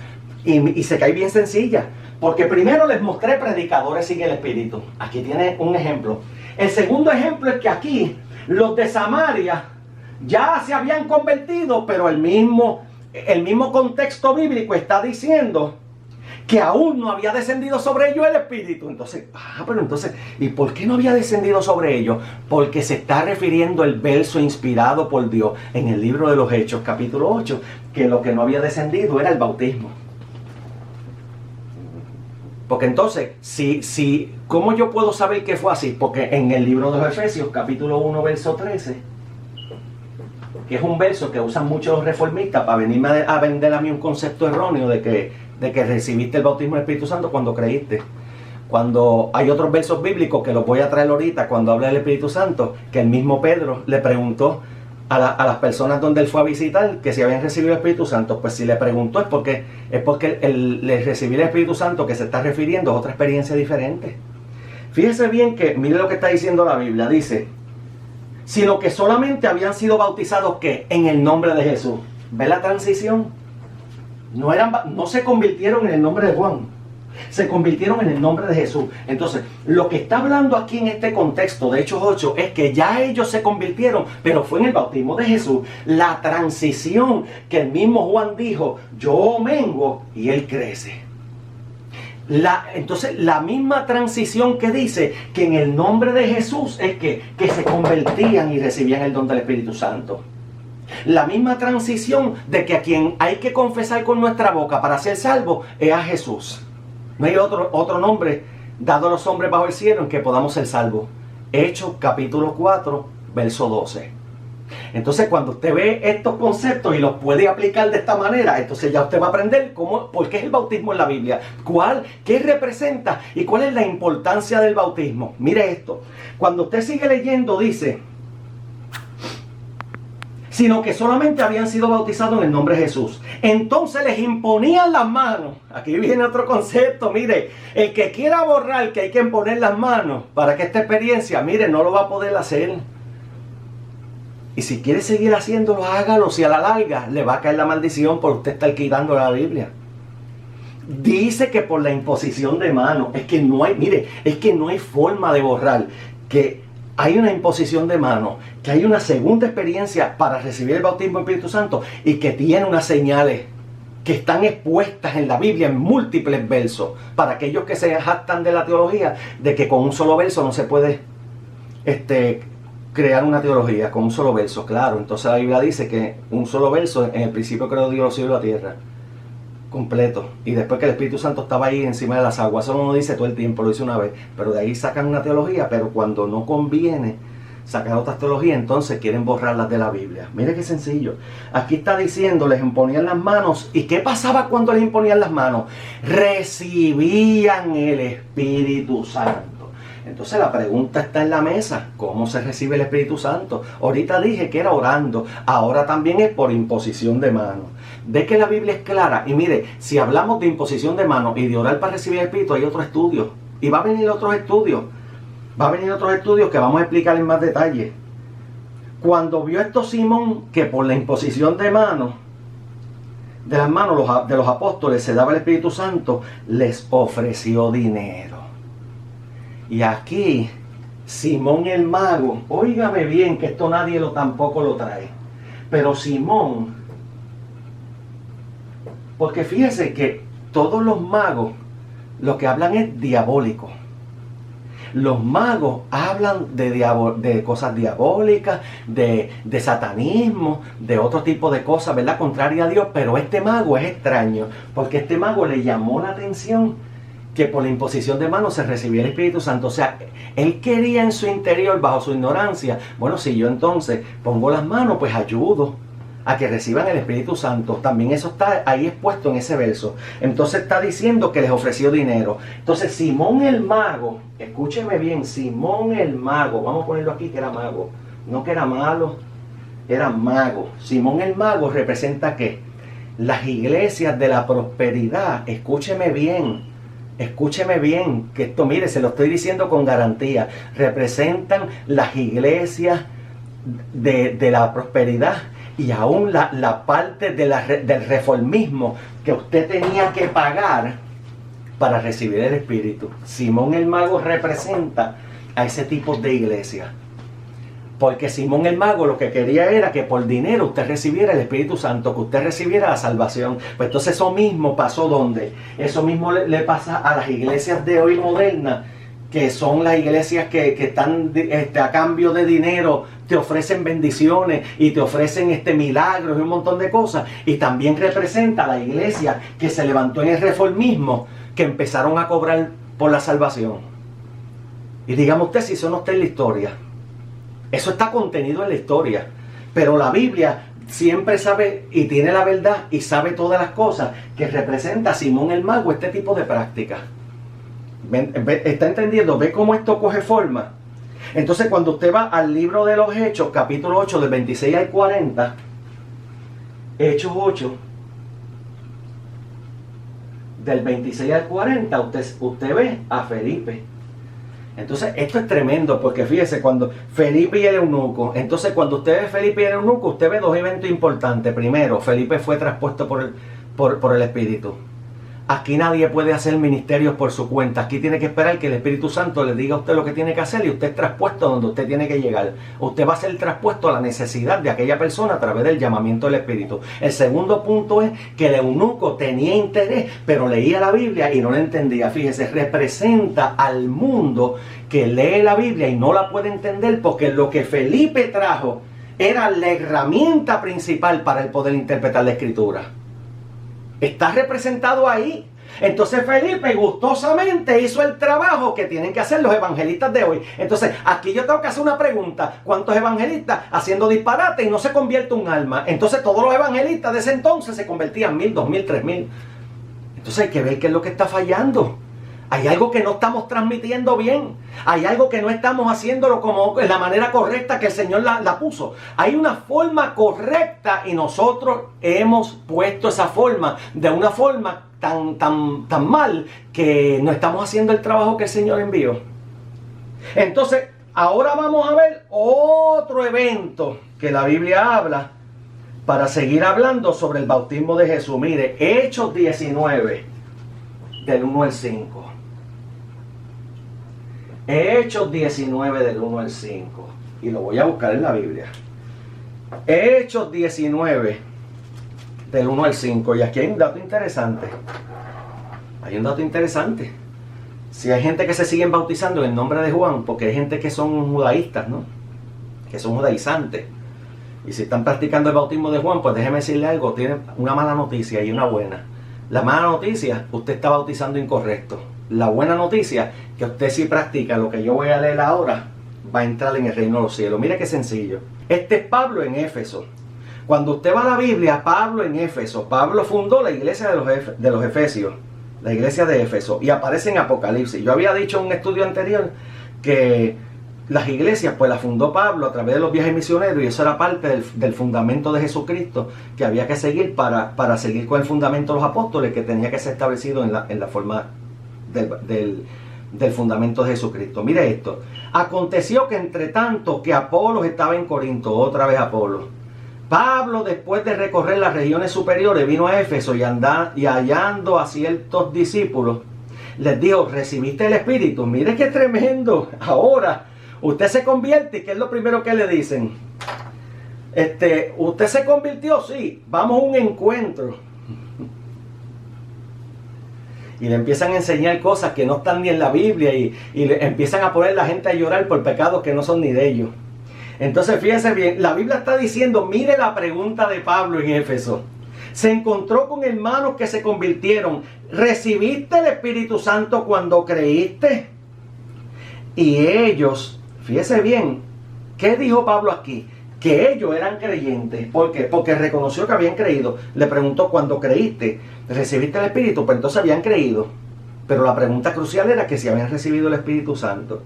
Y se cae bien sencilla. Porque primero les mostré predicadores sin el Espíritu. Aquí tiene un ejemplo. El segundo ejemplo es que aquí los de Samaria ya se habían convertido, pero el mismo contexto bíblico está diciendo que aún no había descendido sobre ellos el Espíritu. Entonces, ¿y por qué no había descendido sobre ellos? Porque se está refiriendo el verso inspirado por Dios en el libro de los Hechos, capítulo 8, que lo que no había descendido era el bautismo. Porque entonces, ¿cómo yo puedo saber que fue así? Porque en el libro de los Efesios, capítulo 1, verso 13, que es un verso que usan muchos los reformistas para venirme a vender a mí un concepto erróneo de que recibiste el bautismo del Espíritu Santo cuando creíste. Cuando hay otros versos bíblicos que los voy a traer ahorita cuando habla del Espíritu Santo, que el mismo Pedro le preguntó a las personas donde él fue a visitar que si habían recibido el Espíritu Santo. Pues si le preguntó es porque el recibir el Espíritu Santo que se está refiriendo es otra experiencia diferente. Fíjese bien que, mire lo que está diciendo la Biblia, dice, sino que solamente habían sido bautizados ¿qué? En el nombre de Jesús. ¿Ve la transición? No se convirtieron en el nombre de Juan, se convirtieron en el nombre de Jesús. Entonces, lo que está hablando aquí en este contexto de Hechos 8 es que ya ellos se convirtieron, pero fue en el bautismo de Jesús. La transición que el mismo Juan dijo, yo menguo y él crece. Entonces, la misma transición que dice que en el nombre de Jesús es que se convertían y recibían el don del Espíritu Santo. La misma transición de que a quien hay que confesar con nuestra boca para ser salvo es a Jesús. No hay otro nombre dado a los hombres bajo el cielo en que podamos ser salvos. Hechos capítulo 4, verso 12. Entonces, cuando usted ve estos conceptos y los puede aplicar de esta manera, entonces ya usted va a aprender por qué es el bautismo en la Biblia, qué representa y cuál es la importancia del bautismo. Mire esto, cuando usted sigue leyendo dice, sino que solamente habían sido bautizados en el nombre de Jesús. Entonces les imponían las manos. Aquí viene otro concepto, mire, el que quiera borrar que hay que imponer las manos para que esta experiencia, mire, no lo va a poder hacer. Y si quiere seguir haciéndolo, hágalo. Si a la larga le va a caer la maldición por usted estar quitando la Biblia. Dice que por la imposición de manos, es que no hay forma de borrar que hay una imposición de manos, que hay una segunda experiencia para recibir el bautismo del Espíritu Santo y que tiene unas señales que están expuestas en la Biblia en múltiples versos, para aquellos que se jactan de la teología, de que con un solo verso no se puede crear una teología, con un solo verso, claro. Entonces la Biblia dice que un solo verso, en el principio creó Dios los cielos y la tierra, completo, y después que el Espíritu Santo estaba ahí encima de las aguas. Eso no lo dice todo el tiempo, lo dice una vez, pero de ahí sacan una teología, pero cuando no conviene sacar otras teologías, entonces quieren borrarlas de la Biblia. Mire qué sencillo, aquí está diciendo, les imponían las manos. ¿Y qué pasaba cuando les imponían las manos? Recibían el Espíritu Santo. Entonces la pregunta está en la mesa, ¿cómo se recibe el Espíritu Santo? Ahorita dije que era orando, ahora también es por imposición de manos. Ve que la Biblia es clara, y mire, si hablamos de imposición de manos y de orar para recibir el Espíritu, hay otro estudio, y va a venir otros estudios que vamos a explicar en más detalle. Cuando vio esto Simón, que por la imposición de manos, de las manos de los apóstoles se daba el Espíritu Santo, les ofreció dinero. Y aquí, Simón el mago, óigame bien que esto nadie tampoco lo trae, pero Simón, porque fíjese que todos los magos lo que hablan es diabólico. Los magos hablan de cosas diabólicas, de satanismo, de otro tipo de cosas, ¿verdad? Contraria a Dios, pero este mago es extraño, porque este mago le llamó la atención que por la imposición de manos se recibía el Espíritu Santo. O sea, él quería en su interior, bajo su ignorancia, bueno, si yo entonces pongo las manos, pues ayudo a que reciban el Espíritu Santo. También eso está ahí expuesto en ese verso. Entonces está diciendo que les ofreció dinero. Entonces Simón el mago, escúcheme bien, Simón el mago, vamos a ponerlo aquí que era mago, no que era malo, era mago. Simón el mago representa ¿qué? Las iglesias de la prosperidad. Escúcheme bien, que esto, mire, se lo estoy diciendo con garantía. Representan las iglesias de la prosperidad y aún la parte del reformismo que usted tenía que pagar para recibir el Espíritu. Simón el mago representa a ese tipo de iglesia. Porque Simón el mago lo que quería era que por dinero usted recibiera el Espíritu Santo, que usted recibiera la salvación. Pues entonces eso mismo pasó ¿dónde? Eso mismo le pasa a las iglesias de hoy modernas, que son las iglesias que están a cambio de dinero, te ofrecen bendiciones y te ofrecen milagros y un montón de cosas. Y también representa a la iglesia que se levantó en el reformismo, que empezaron a cobrar por la salvación. Y dígame usted si eso no está en la historia. Eso está contenido en la historia. Pero la Biblia siempre sabe y tiene la verdad y sabe todas las cosas que representa a Simón el mago, este tipo de práctica. ¿Está entendiendo? ¿Ve cómo esto coge forma? Entonces cuando usted va al libro de los Hechos, capítulo 8, del 26 al 40, Hechos 8, del 26 al 40, usted ve a Felipe. Entonces esto es tremendo, porque fíjese, cuando Felipe y el eunuco, entonces cuando usted ve Felipe y el eunuco, usted ve dos eventos importantes. Primero, Felipe fue traspuesto por el Espíritu. Aquí nadie puede hacer ministerios por su cuenta. Aquí tiene que esperar que el Espíritu Santo le diga a usted lo que tiene que hacer y usted es traspuesto donde usted tiene que llegar. Usted va a ser traspuesto a la necesidad de aquella persona a través del llamamiento del Espíritu. El segundo punto es que el eunuco tenía interés, pero leía la Biblia y no la entendía. Fíjese, representa al mundo que lee la Biblia y no la puede entender, porque lo que Felipe trajo era la herramienta principal para el poder interpretar la Escritura. Está representado ahí. Entonces Felipe gustosamente hizo el trabajo que tienen que hacer los evangelistas de hoy. Entonces aquí yo tengo que hacer una pregunta: ¿cuántos evangelistas haciendo disparate y no se convierte un alma? Entonces todos los evangelistas de ese entonces se convertían 1000, 2000, 3000. Entonces hay que ver qué es lo que está fallando. Hay algo que no estamos transmitiendo bien. Hay algo que no estamos haciéndolo como en la manera correcta que el Señor la puso. Hay una forma correcta y nosotros hemos puesto esa forma de una forma tan mal que no estamos haciendo el trabajo que el Señor envió. Entonces, ahora vamos a ver otro evento que la Biblia habla para seguir hablando sobre el bautismo de Jesús. Mire, Hechos 19, del 1 al 5. Hechos 19 del 1 al 5. Y lo voy a buscar en la Biblia. Hechos 19 del 1 al 5. Y aquí hay un dato interesante. Hay un dato interesante. Si hay gente que se siguen bautizando en el nombre de Juan, porque hay gente que son judaístas, ¿no? Que son judaizantes. Y si están practicando el bautismo de Juan, pues déjeme decirle algo. Tiene una mala noticia y una buena. La mala noticia, usted está bautizando incorrecto. La buena noticia, que usted si practica lo que yo voy a leer ahora, va a entrar en el reino de los cielos. Mire qué sencillo. Este es Pablo en Éfeso. Cuando usted va a la Biblia, Pablo en Éfeso. Pablo fundó la iglesia de los Efesios, la iglesia de Éfeso, y aparece en Apocalipsis. Yo había dicho en un estudio anterior que las iglesias pues las fundó Pablo a través de los viajes misioneros, y eso era parte del fundamento de Jesucristo que había que seguir para seguir con el fundamento de los apóstoles, que tenía que ser establecido en la forma del fundamento de Jesucristo. Mire esto: aconteció que entre tanto que Apolos estaba en Corinto, otra vez Apolos, Pablo, después de recorrer las regiones superiores, vino a Éfeso y hallando a ciertos discípulos, les dijo: ¿recibiste el Espíritu? Mire qué tremendo. Ahora usted se convierte, ¿y qué es lo primero que le dicen? ¿Usted se convirtió? Sí, vamos a un encuentro. Y le empiezan a enseñar cosas que no están ni en la Biblia, y le empiezan a poner la gente a llorar por pecados que no son ni de ellos. Entonces fíjense bien, la Biblia está diciendo, mire la pregunta de Pablo en Éfeso. Se encontró con hermanos que se convirtieron. ¿Recibiste el Espíritu Santo cuando creíste? Y ellos, fíjese bien, ¿qué dijo Pablo aquí? Que ellos eran creyentes. ¿Por qué? Porque reconoció que habían creído. Le preguntó: ¿cuándo creíste? ¿Recibiste el Espíritu? Pues entonces habían creído. Pero la pregunta crucial era que si habían recibido el Espíritu Santo.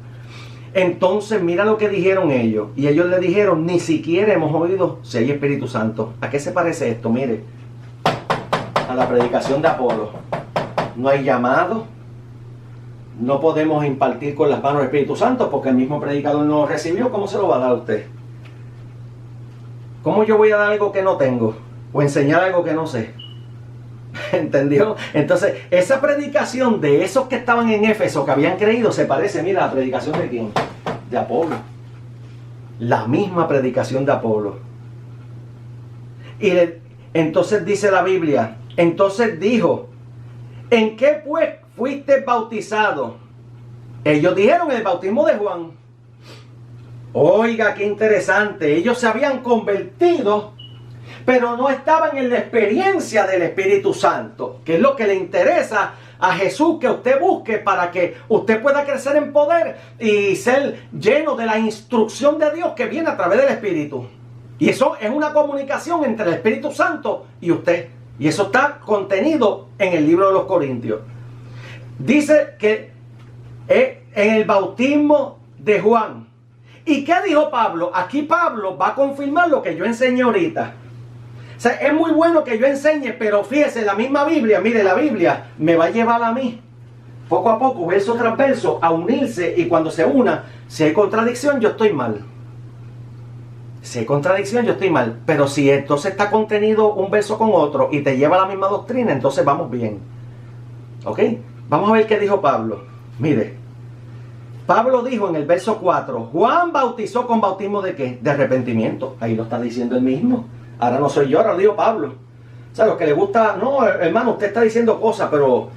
Entonces mira lo que dijeron ellos. Y ellos le dijeron: ni siquiera hemos oído si hay Espíritu Santo. ¿A qué se parece esto? Mire, a la predicación de Apolo. No hay llamado. No podemos impartir con las manos el Espíritu Santo porque el mismo predicador no lo recibió. ¿Cómo se lo va a dar a usted? ¿Cómo yo voy a dar algo que no tengo? O enseñar algo que no sé. ¿Entendió? Entonces, esa predicación de esos que estaban en Éfeso, que habían creído, se parece, mira, a la predicación de quién? De Apolo. la misma predicación de Apolo. Y entonces dice la Biblia, entonces dijo, ¿en qué pues fuiste bautizado? Ellos dijeron el bautismo de Juan. Oiga, qué interesante. Ellos se habían convertido, pero no estaban en la experiencia del Espíritu Santo, que es lo que le interesa a Jesús que usted busque para que usted pueda crecer en poder y ser lleno de la instrucción de Dios que viene a través del Espíritu. Y eso es una comunicación entre el Espíritu Santo y usted. Y eso está contenido en el libro de los Corintios. Dice que en el bautismo de Juan. ¿Y qué dijo Pablo? Aquí Pablo va a confirmar lo que yo enseñé ahorita. O sea, es muy bueno que yo enseñe, pero fíjese, la misma Biblia, mire, la Biblia me va a llevar a mí, poco a poco, verso tras verso, a unirse, y cuando se una, si hay contradicción, yo estoy mal. Si hay contradicción, yo estoy mal. Pero si entonces está contenido un verso con otro y te lleva a la misma doctrina, entonces vamos bien. ¿Ok? Vamos a ver qué dijo Pablo. Mire, Pablo dijo en el verso 4, Juan bautizó con bautismo ¿de qué? De arrepentimiento. Ahí lo está diciendo él mismo. Ahora no soy yo, ahora lo dijo Pablo. O sea, los que le gusta, no, hermano, usted está diciendo cosas, pero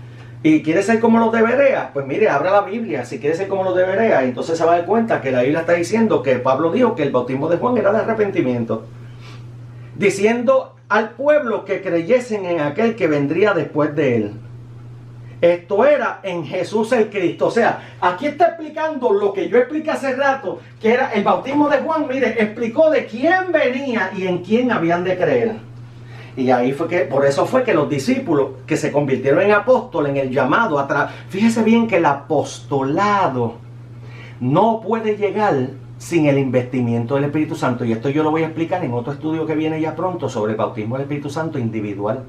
¿y quiere ser como los de Berea? Pues mire, abra la Biblia, si quiere ser como los de Berea, entonces se va a dar cuenta que la Biblia está diciendo que Pablo dijo que el bautismo de Juan era de arrepentimiento. Diciendo al pueblo que creyesen en aquel que vendría después de él. Esto era en Jesús el Cristo. O sea, aquí está explicando lo que yo expliqué hace rato, que era el bautismo de Juan. Mire, explicó de quién venía y en quién habían de creer. Y ahí fue que, por eso fue que los discípulos que se convirtieron en apóstoles, en el llamado atrás. Fíjese bien que el apostolado no puede llegar sin el investimiento del Espíritu Santo. Y esto yo lo voy a explicar en otro estudio que viene ya pronto sobre el bautismo del Espíritu Santo individual.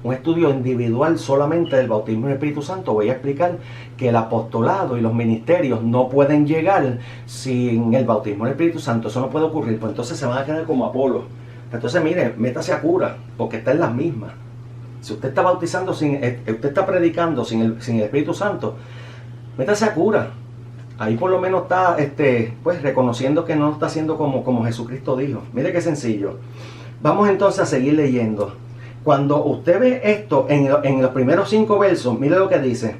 Un estudio individual solamente del bautismo del Espíritu Santo. Voy a explicar que el apostolado y los ministerios no pueden llegar sin el bautismo del Espíritu Santo. Eso no puede ocurrir, pues entonces se van a quedar como Apolo. Entonces mire, métase a cura, porque está en las mismas. Si usted está bautizando usted está predicando sin el Espíritu Santo, métase a cura. Ahí por lo menos está pues reconociendo que no está haciendo como Jesucristo dijo. Mire qué sencillo. Vamos entonces a seguir leyendo. Cuando usted ve esto en los primeros 5 versos, mire lo que dice.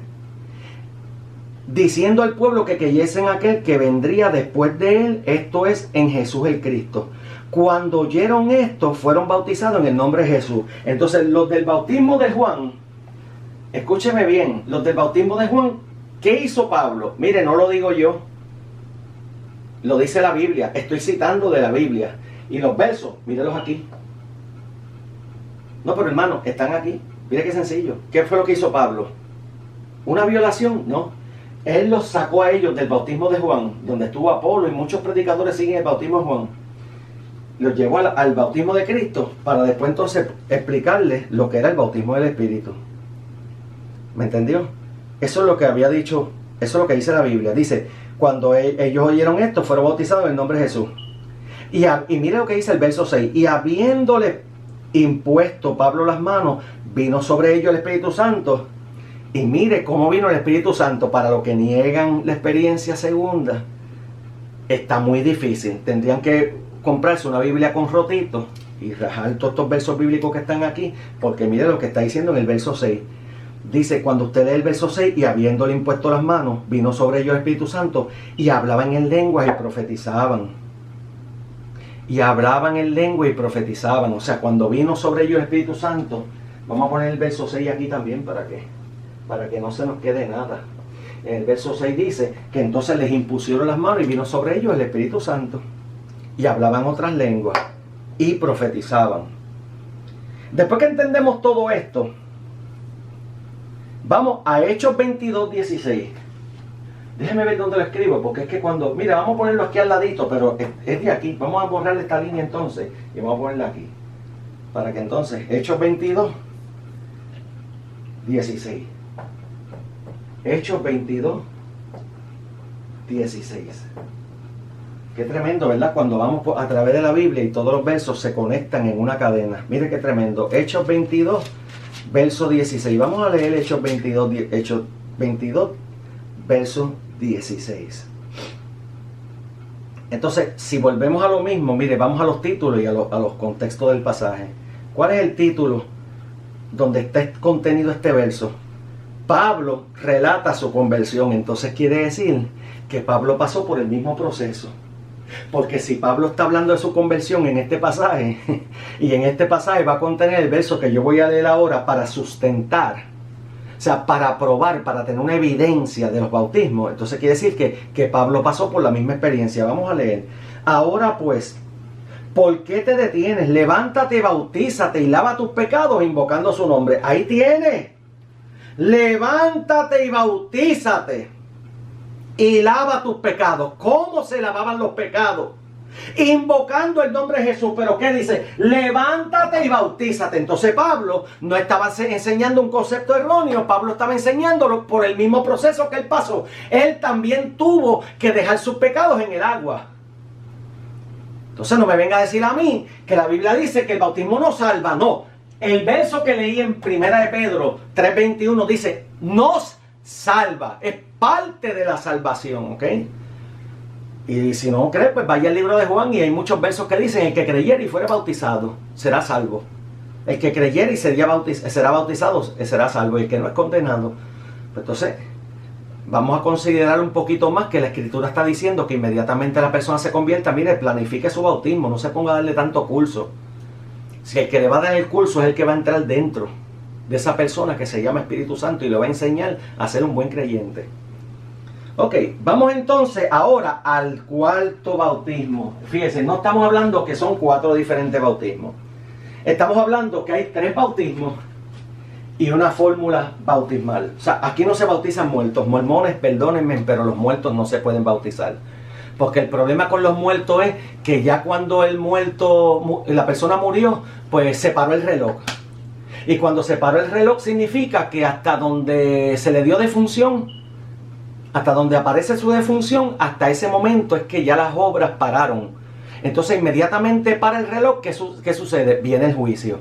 Diciendo al pueblo que creyesen aquel que vendría después de él, esto es en Jesús el Cristo. Cuando oyeron esto, fueron bautizados en el nombre de Jesús. Entonces, los del bautismo de Juan, escúcheme bien, los del bautismo de Juan, ¿qué hizo Pablo? Mire, no lo digo yo, lo dice la Biblia, estoy citando de la Biblia. Y los versos, mírelos aquí. No, pero hermano, están aquí. Mire qué sencillo. ¿Qué fue lo que hizo Pablo? ¿Una violación? No. Él los sacó a ellos del bautismo de Juan, donde estuvo Apolo y muchos predicadores siguen el bautismo de Juan. Los llevó al bautismo de Cristo para después entonces explicarles lo que era el bautismo del Espíritu. ¿Me entendió? Eso es lo que había dicho, eso es lo que dice la Biblia. Dice, cuando ellos oyeron esto, fueron bautizados en el nombre de Jesús. Y mire lo que dice el verso 6. Y habiéndole impuesto Pablo las manos, vino sobre ellos el Espíritu Santo. Y mire cómo vino el Espíritu Santo. Para los que niegan la experiencia segunda, está muy difícil. Tendrían que comprarse una Biblia con rotitos y rajar todos estos versos bíblicos que están aquí, porque mire lo que está diciendo en el verso 6. Dice, cuando usted lee el verso 6, y habiéndole impuesto las manos, vino sobre ellos el Espíritu Santo, y hablaban en lenguas y profetizaban. Y hablaban en lengua y profetizaban. O sea, cuando vino sobre ellos el Espíritu Santo, vamos a poner el verso 6 aquí también para que no se nos quede nada. En el verso 6 dice que entonces les impusieron las manos y vino sobre ellos el Espíritu Santo. Y hablaban otras lenguas y profetizaban. Después que entendemos todo esto, vamos a Hechos 22:16. Déjeme ver dónde lo escribo, porque es que cuando... Mira, vamos a ponerlo aquí al ladito, pero es de aquí. Vamos a borrar esta línea entonces y vamos a ponerla aquí. Para que entonces, Hechos 22:16. Hechos 22:16. Qué tremendo, ¿verdad? Cuando vamos a través de la Biblia y todos los versos se conectan en una cadena. Mire qué tremendo. Hechos 22, verso 16. Vamos a leer Hechos 22, verso 16. Entonces, si volvemos a lo mismo, mire, vamos a los títulos y a los contextos del pasaje. ¿Cuál es el título donde está contenido este verso? Pablo relata su conversión. Entonces quiere decir que Pablo pasó por el mismo proceso. Porque si Pablo está hablando de su conversión en este pasaje, y en este pasaje va a contener el verso que yo voy a leer ahora para sustentar, o sea, para probar, para tener una evidencia de los bautismos, entonces quiere decir que Pablo pasó por la misma experiencia. Vamos a leer. Ahora pues, ¿por qué te detienes? Levántate, bautízate y lava tus pecados invocando su nombre. Ahí tienes. Levántate y bautízate y lava tus pecados. ¿Cómo se lavaban los pecados? Invocando el nombre de Jesús. Pero ¿qué dice? Levántate y bautízate. Entonces Pablo no estaba enseñando un concepto erróneo. Pablo estaba enseñándolo por el mismo proceso que él pasó. Él también tuvo que dejar sus pecados en el agua. Entonces no me venga a decir a mí que la Biblia dice que el bautismo no salva. No. El verso que leí en 1 de Pedro 3:21 dice, nos salva. Es parte de la salvación, ¿ok? Y si no cree, pues vaya al libro de Juan y hay muchos versos que dicen, el que creyere y fuere bautizado será salvo. El que creyere y será bautizado será salvo. Y el que no es condenado. Pues entonces, vamos a considerar un poquito más que la Escritura está diciendo que inmediatamente la persona se convierta, mire, planifique su bautismo, no se ponga a darle tanto curso. Si el que le va a dar el curso es el que va a entrar dentro de esa persona que se llama Espíritu Santo y le va a enseñar a ser un buen creyente. Ok, vamos entonces ahora al cuarto bautismo. Fíjense, no estamos hablando que son 4 diferentes bautismos. Estamos hablando que hay 3 bautismos y una fórmula bautismal. O sea, aquí no se bautizan muertos. Mormones, perdónenme, pero los muertos no se pueden bautizar. Porque el problema con los muertos es que ya cuando la persona murió, pues se paró el reloj. Y cuando se paró el reloj significa que hasta donde se le dio defunción, hasta donde aparece su defunción, hasta ese momento es que ya las obras pararon. Entonces inmediatamente para el reloj, ¿qué sucede? Viene el juicio.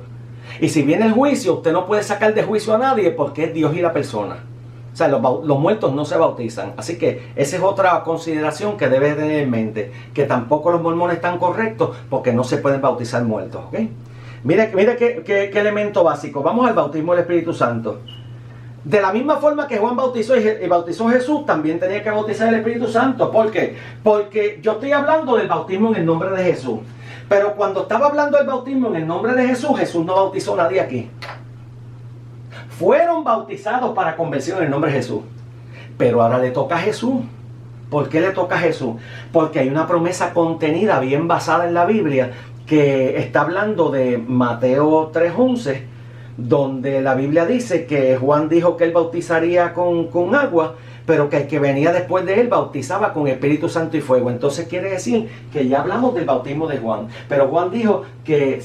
Y si viene el juicio, usted no puede sacar de juicio a nadie porque es Dios y la persona. O sea, los muertos no se bautizan. Así que esa es otra consideración que debe tener en mente. Que tampoco los mormones están correctos porque no se pueden bautizar muertos. ¿Ok? Mira qué elemento básico. Vamos al bautismo del Espíritu Santo. De la misma forma que Juan bautizó y bautizó a Jesús, también tenía que bautizar el Espíritu Santo. ¿Por qué? Porque yo estoy hablando del bautismo en el nombre de Jesús. Pero cuando estaba hablando del bautismo en el nombre de Jesús, Jesús no bautizó a nadie aquí. Fueron bautizados para conversión en el nombre de Jesús. Pero ahora le toca a Jesús. ¿Por qué le toca a Jesús? Porque hay una promesa contenida bien basada en la Biblia que está hablando de Mateo 3:11, donde la Biblia dice que Juan dijo que él bautizaría con agua, pero que el que venía después de él bautizaba con Espíritu Santo y fuego. Entonces quiere decir que ya hablamos del bautismo de Juan. Pero Juan dijo que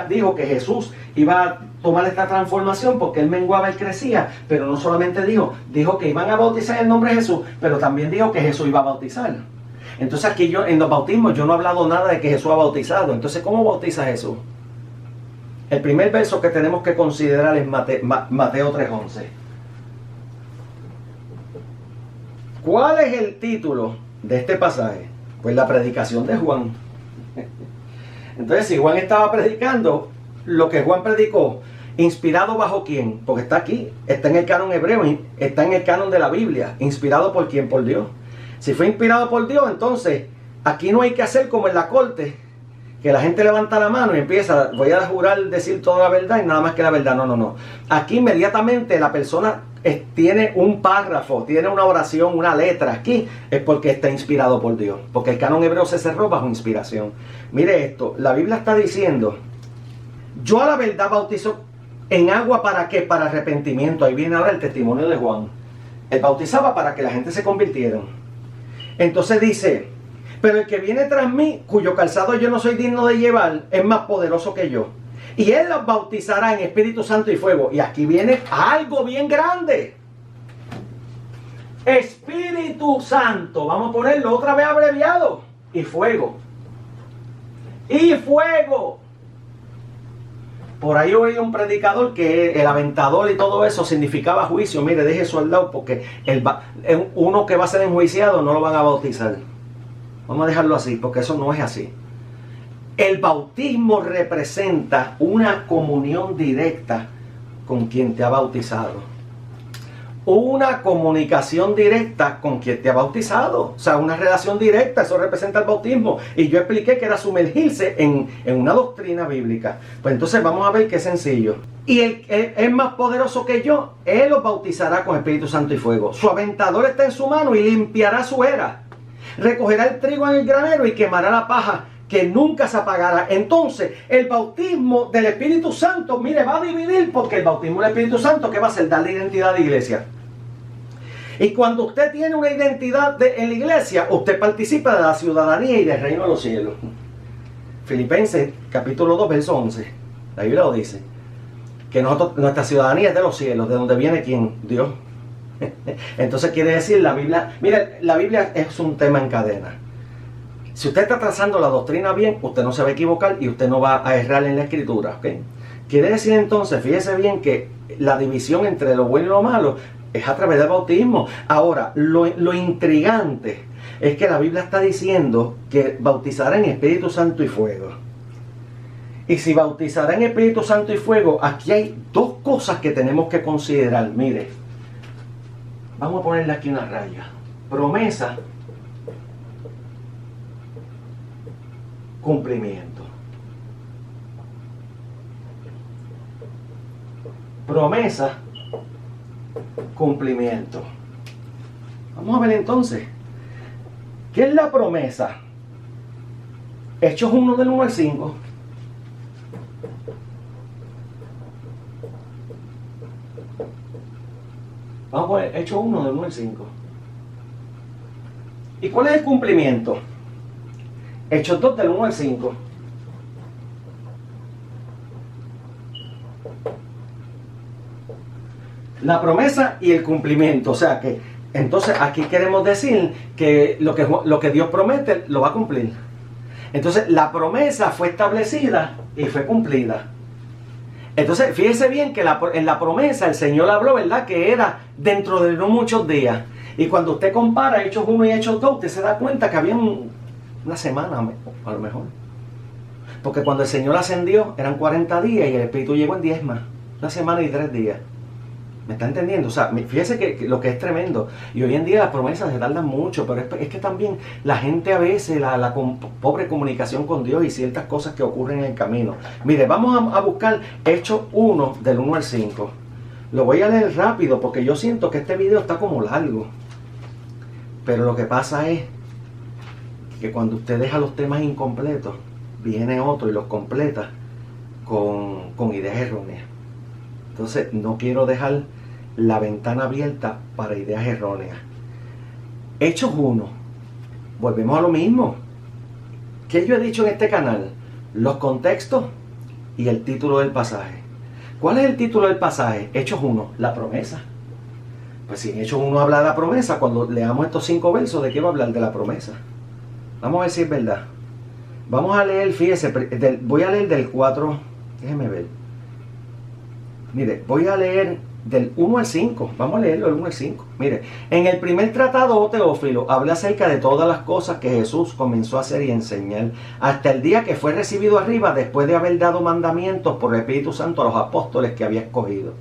dijo que Jesús iba a tomar esta transformación porque él menguaba, él crecía. Pero no solamente dijo que iban a bautizar en el nombre de Jesús, pero también dijo que Jesús iba a bautizar. Entonces aquí en los bautismos yo no he hablado nada de que Jesús ha bautizado. Entonces, ¿cómo bautiza Jesús? El primer verso que tenemos que considerar es Mateo 3:11. ¿Cuál es el título de este pasaje? Pues la predicación de Juan. Entonces, si Juan estaba predicando lo que Juan predicó, ¿inspirado bajo quién? Porque está aquí, está en el canon hebreo, está en el canon de la Biblia. ¿Inspirado por quién? Por Dios. Si fue inspirado por Dios, entonces aquí no hay que hacer como en la corte, que la gente levanta la mano y empieza, voy a jurar decir toda la verdad y nada más que la verdad. No. Aquí inmediatamente la persona tiene un párrafo, tiene una oración, una letra. Aquí es porque está inspirado por Dios, porque el canon hebreo se cerró bajo inspiración. Mire esto, la Biblia está diciendo, yo a la verdad bautizo en agua, ¿para qué? Para arrepentimiento. Ahí viene ahora el testimonio de Juan. Él bautizaba para que la gente se convirtiera. Entonces dice, pero el que viene tras mí, cuyo calzado yo no soy digno de llevar, es más poderoso que yo. Y él los bautizará en Espíritu Santo y fuego. Y aquí viene algo bien grande. Espíritu Santo, vamos a ponerlo otra vez abreviado. Y fuego. Y fuego. Por ahí oí un predicador que el aventador y todo eso significaba juicio. Mire, deje eso al lado porque uno que va a ser enjuiciado no lo van a bautizar. Vamos a dejarlo así, porque eso no es así. El bautismo representa una comunión directa con quien te ha bautizado. Una comunicación directa con quien te ha bautizado. O sea, una relación directa, eso representa el bautismo. Y yo expliqué que era sumergirse en una doctrina bíblica. Pues entonces vamos a ver qué sencillo. Y el es más poderoso que yo, Él los bautizará con Espíritu Santo y fuego. Su aventador está en su mano y limpiará su era. Recogerá el trigo en el granero y quemará la paja que nunca se apagará. Entonces, el bautismo del Espíritu Santo, mire, va a dividir, porque el bautismo del Espíritu Santo, ¿qué va a hacer? Darle identidad a la iglesia. Y cuando usted tiene una identidad en la iglesia, usted participa de la ciudadanía y del reino de los cielos. Filipenses, capítulo 2, verso 11. La Biblia lo dice. Que nuestra ciudadanía es de los cielos, de donde viene ¿quién? Dios. Entonces quiere decir, la Biblia, mire, la Biblia es un tema en cadena. Si usted está trazando la doctrina bien, usted no se va a equivocar y usted no va a errar en la escritura, ¿ok? Quiere decir entonces, fíjese bien que la división entre lo bueno y lo malo es a través del bautismo. Ahora, lo intrigante es que la Biblia está diciendo que bautizará en Espíritu Santo y fuego. Y si bautizará en Espíritu Santo y fuego, aquí hay dos cosas que tenemos que considerar. Mire, vamos a ponerle aquí una raya. Promesa, cumplimiento. Promesa, cumplimiento. Vamos a ver entonces, ¿qué es la promesa? Hechos 1 del 1 al 5. Vamos a poner Hechos 1 del 1 al 5. ¿Y cuál es el cumplimiento? Hechos 2 del 1 al 5. La promesa y el cumplimiento. O sea que, entonces aquí queremos decir que lo que Dios promete lo va a cumplir. Entonces la promesa fue establecida y fue cumplida. Entonces fíjese bien que en la promesa el Señor habló, ¿verdad? Que era dentro de no muchos días. Y cuando usted compara Hechos 1 y Hechos 2, usted se da cuenta que había una semana a lo mejor. Porque cuando el Señor ascendió eran 40 días y el Espíritu llegó en 10 más. Una semana y 3 días. ¿Me está entendiendo? O sea, fíjese que lo que es tremendo. Y hoy en día las promesas se tardan mucho, pero es que también la gente a veces, la pobre comunicación con Dios y ciertas cosas que ocurren en el camino. Mire, vamos a buscar Hechos 1 del 1 al 5. Lo voy a leer rápido porque yo siento que este video está como largo. Pero lo que pasa es que cuando usted deja los temas incompletos, viene otro y los completa con ideas erróneas. Entonces no quiero dejar la ventana abierta para ideas erróneas. Hechos 1. Volvemos a lo mismo. ¿Qué yo he dicho en este canal? Los contextos y el título del pasaje. ¿Cuál es el título del pasaje? Hechos 1. La promesa. Pues si en Hechos 1 habla de la promesa, cuando leamos estos 5 versos, ¿de qué va a hablar? De la promesa. Vamos a ver si es verdad. Vamos a leer, fíjese, voy a leer del 4. Déjeme ver. Mire, voy a leer del 1 al 5. Vamos a leerlo del 1 al 5. Mire, en el primer tratado, oh Teófilo, habla acerca de todas las cosas que Jesús comenzó a hacer y enseñar, hasta el día que fue recibido arriba, después de haber dado mandamientos por el Espíritu Santo a los apóstoles que había escogido.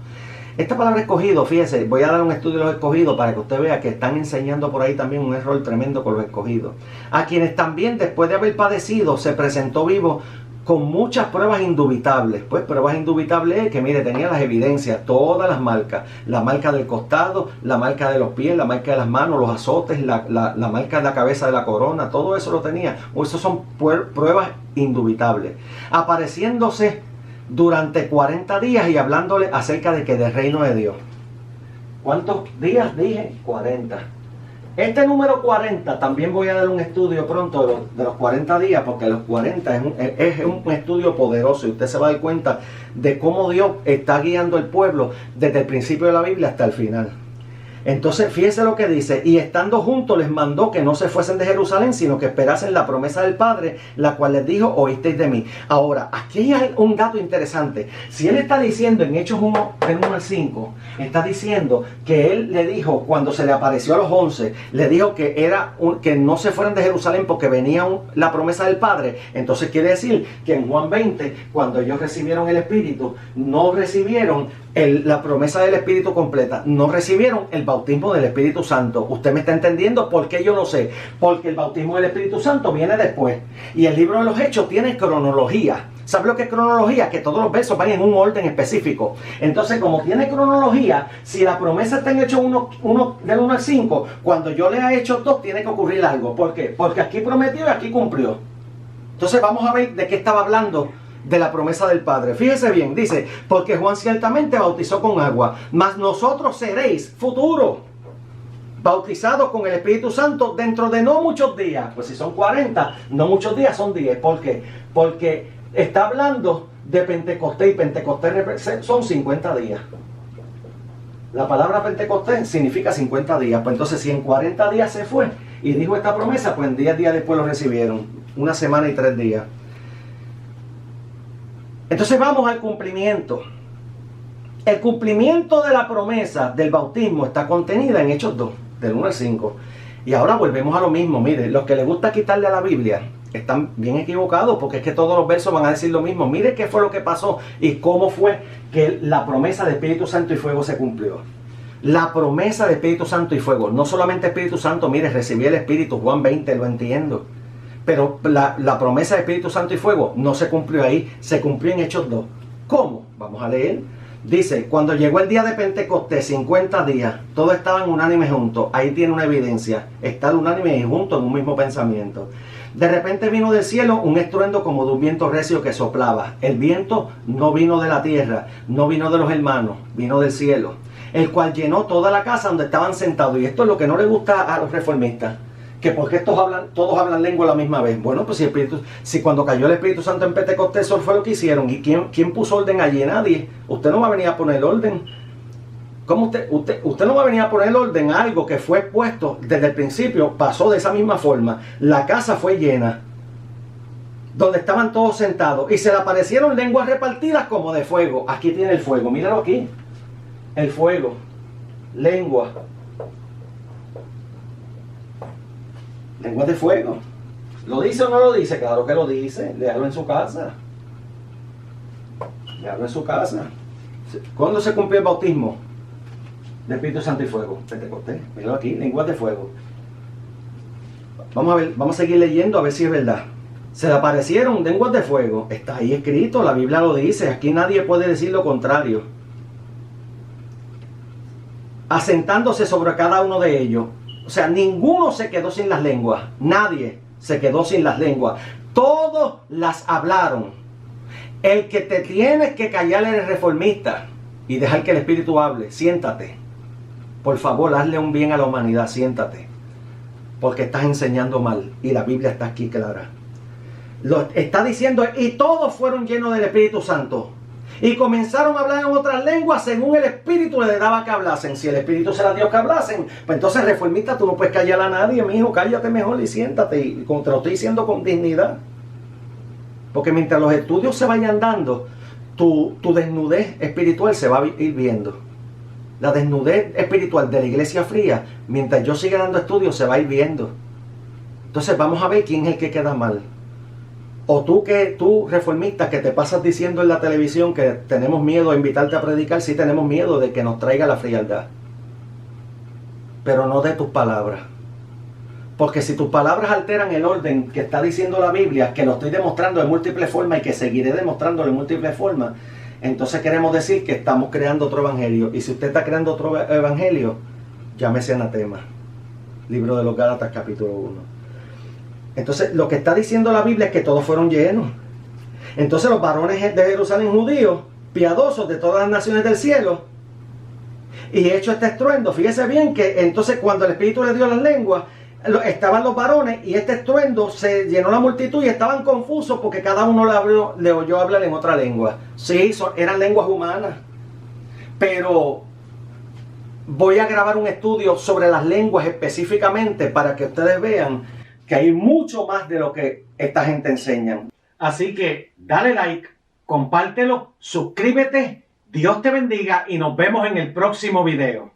Esta palabra escogido, fíjese, voy a dar un estudio de los escogidos para que usted vea que están enseñando por ahí también un error tremendo con los escogidos. A quienes también, después de haber padecido, se presentó vivo con muchas pruebas indubitables. Pues pruebas indubitables es que, mire, tenía las evidencias, todas las marcas. La marca del costado, la marca de los pies, la marca de las manos, los azotes, la marca de la cabeza de la corona, todo eso lo tenía. Esas son pruebas indubitables. Apareciéndose durante 40 días y hablándole acerca de que del reino de Dios. ¿Cuántos días? Dije 40. Este número 40, también voy a dar un estudio pronto de los 40 días, porque los 40 es un estudio poderoso y usted se va a dar cuenta de cómo Dios está guiando al pueblo desde el principio de la Biblia hasta el final. Entonces, fíjese lo que dice, y estando juntos les mandó que no se fuesen de Jerusalén, sino que esperasen la promesa del Padre, la cual les dijo, oísteis de mí. Ahora, aquí hay un dato interesante. Si él está diciendo en Hechos 1, del 1 al 5, está diciendo que él le dijo, cuando se le apareció a los 11, le dijo que que no se fueran de Jerusalén porque venía la promesa del Padre. Entonces quiere decir que en Juan 20, cuando ellos recibieron el Espíritu, no recibieron la promesa del Espíritu completa, no recibieron el bautismo del Espíritu Santo. ¿Usted me está entendiendo? ¿Por qué yo lo sé? Porque el bautismo del Espíritu Santo viene después. Y el libro de los Hechos tiene cronología. ¿Sabe lo que es cronología? Que todos los versos van en un orden específico. Entonces, como tiene cronología, si la promesa está en Hechos 1 del 1 al 5, cuando yo lea Hechos 2, tiene que ocurrir algo. ¿Por qué? Porque aquí prometió y aquí cumplió. Entonces, vamos a ver de qué estaba hablando de la promesa del Padre. Fíjese bien, dice, porque Juan ciertamente bautizó con agua, mas nosotros seréis futuro bautizados con el Espíritu Santo dentro de no muchos días. Pues si son 40, no muchos días, son 10. ¿Por qué? Porque está hablando de Pentecostés, y Pentecostés son 50 días. La palabra Pentecostés significa 50 días. Pues entonces, si en 40 días se fue y dijo esta promesa, pues en 10 días después lo recibieron. 1 semana y 3 días. Entonces vamos al cumplimiento. El cumplimiento de la promesa del bautismo está contenida en Hechos 2, del 1 al 5. Y ahora volvemos a lo mismo. Mire, los que les gusta quitarle a la Biblia están bien equivocados, porque es que todos los versos van a decir lo mismo. Mire qué fue lo que pasó y cómo fue que la promesa de Espíritu Santo y fuego se cumplió. La promesa de Espíritu Santo y fuego, no solamente Espíritu Santo, mire, recibí el Espíritu, Juan 20, lo entiendo. Pero la promesa de Espíritu Santo y fuego no se cumplió ahí, se cumplió en Hechos 2. ¿Cómo? Vamos a leer. Dice, cuando llegó el día de Pentecostés, 50 días, todos estaban unánimes juntos. Ahí tiene una evidencia, estar unánime y juntos en un mismo pensamiento. De repente vino del cielo un estruendo como de un viento recio que soplaba. El viento no vino de la tierra, no vino de los hermanos, vino del cielo, el cual llenó toda la casa donde estaban sentados. Y esto es lo que no le gusta a los reformistas, que porque todos hablan lengua a la misma vez. Bueno, pues si cuando cayó el Espíritu Santo en Pentecostés, eso fue lo que hicieron. ¿Y quién puso orden allí? Nadie. Usted no va a venir a poner orden. ¿Cómo usted no va a venir a poner orden a algo que fue puesto desde el principio? Pasó de esa misma forma. La casa fue llena, donde estaban todos sentados, y se le aparecieron lenguas repartidas como de fuego. Aquí tiene el fuego, míralo aquí. El fuego, lengua. Lenguas de fuego. ¿Lo dice o no lo dice? Claro que lo dice. Léalo en su casa. Léalo en su casa. ¿Cuándo se cumplió el bautismo del Espíritu Santo y fuego? Pentecostés. Míralo aquí, lenguas de fuego. Vamos a ver, vamos a seguir leyendo a ver si es verdad. Se le aparecieron lenguas de fuego. Está ahí escrito, la Biblia lo dice. Aquí nadie puede decir lo contrario. Asentándose sobre cada uno de ellos. O sea, ninguno se quedó sin las lenguas. Nadie se quedó sin las lenguas. Todos las hablaron. El que te tienes que callar es el reformista y dejar que el Espíritu hable. Siéntate. Por favor, hazle un bien a la humanidad. Siéntate. Porque estás enseñando mal. Y la Biblia está aquí clara. Lo está diciendo, y todos fueron llenos del Espíritu Santo. Y comenzaron a hablar en otras lenguas según el Espíritu les daba que hablasen. Si el Espíritu se las dio que hablasen, pues entonces, reformista, tú no puedes callar a nadie, mi hijo. Cállate mejor y siéntate. Y como te lo estoy diciendo con dignidad. Porque mientras los estudios se vayan dando, tu desnudez espiritual se va a ir viendo. La desnudez espiritual de la iglesia fría, mientras yo siga dando estudios, se va a ir viendo. Entonces vamos a ver quién es el que queda mal. O tú reformista, que te pasas diciendo en la televisión que tenemos miedo a invitarte a predicar. Sí tenemos miedo de que nos traiga la frialdad, pero no de tus palabras. Porque si tus palabras alteran el orden que está diciendo la Biblia, que lo estoy demostrando de múltiples formas y que seguiré demostrándolo de múltiples formas, entonces queremos decir que estamos creando otro evangelio. Y si usted está creando otro evangelio, llámese anatema. Libro de los Gálatas, capítulo 1. Entonces, lo que está diciendo la Biblia es que todos fueron llenos. Entonces, los varones de Jerusalén judíos, piadosos de todas las naciones del cielo, y hecho este estruendo, fíjese bien que entonces cuando el Espíritu les dio las lenguas, estaban los varones y este estruendo se llenó la multitud y estaban confusos porque cada uno le oyó hablar en otra lengua. Sí, eran lenguas humanas, pero voy a grabar un estudio sobre las lenguas específicamente para que ustedes vean que hay mucho más de lo que esta gente enseña. Así que dale like, compártelo, suscríbete, Dios te bendiga y nos vemos en el próximo video.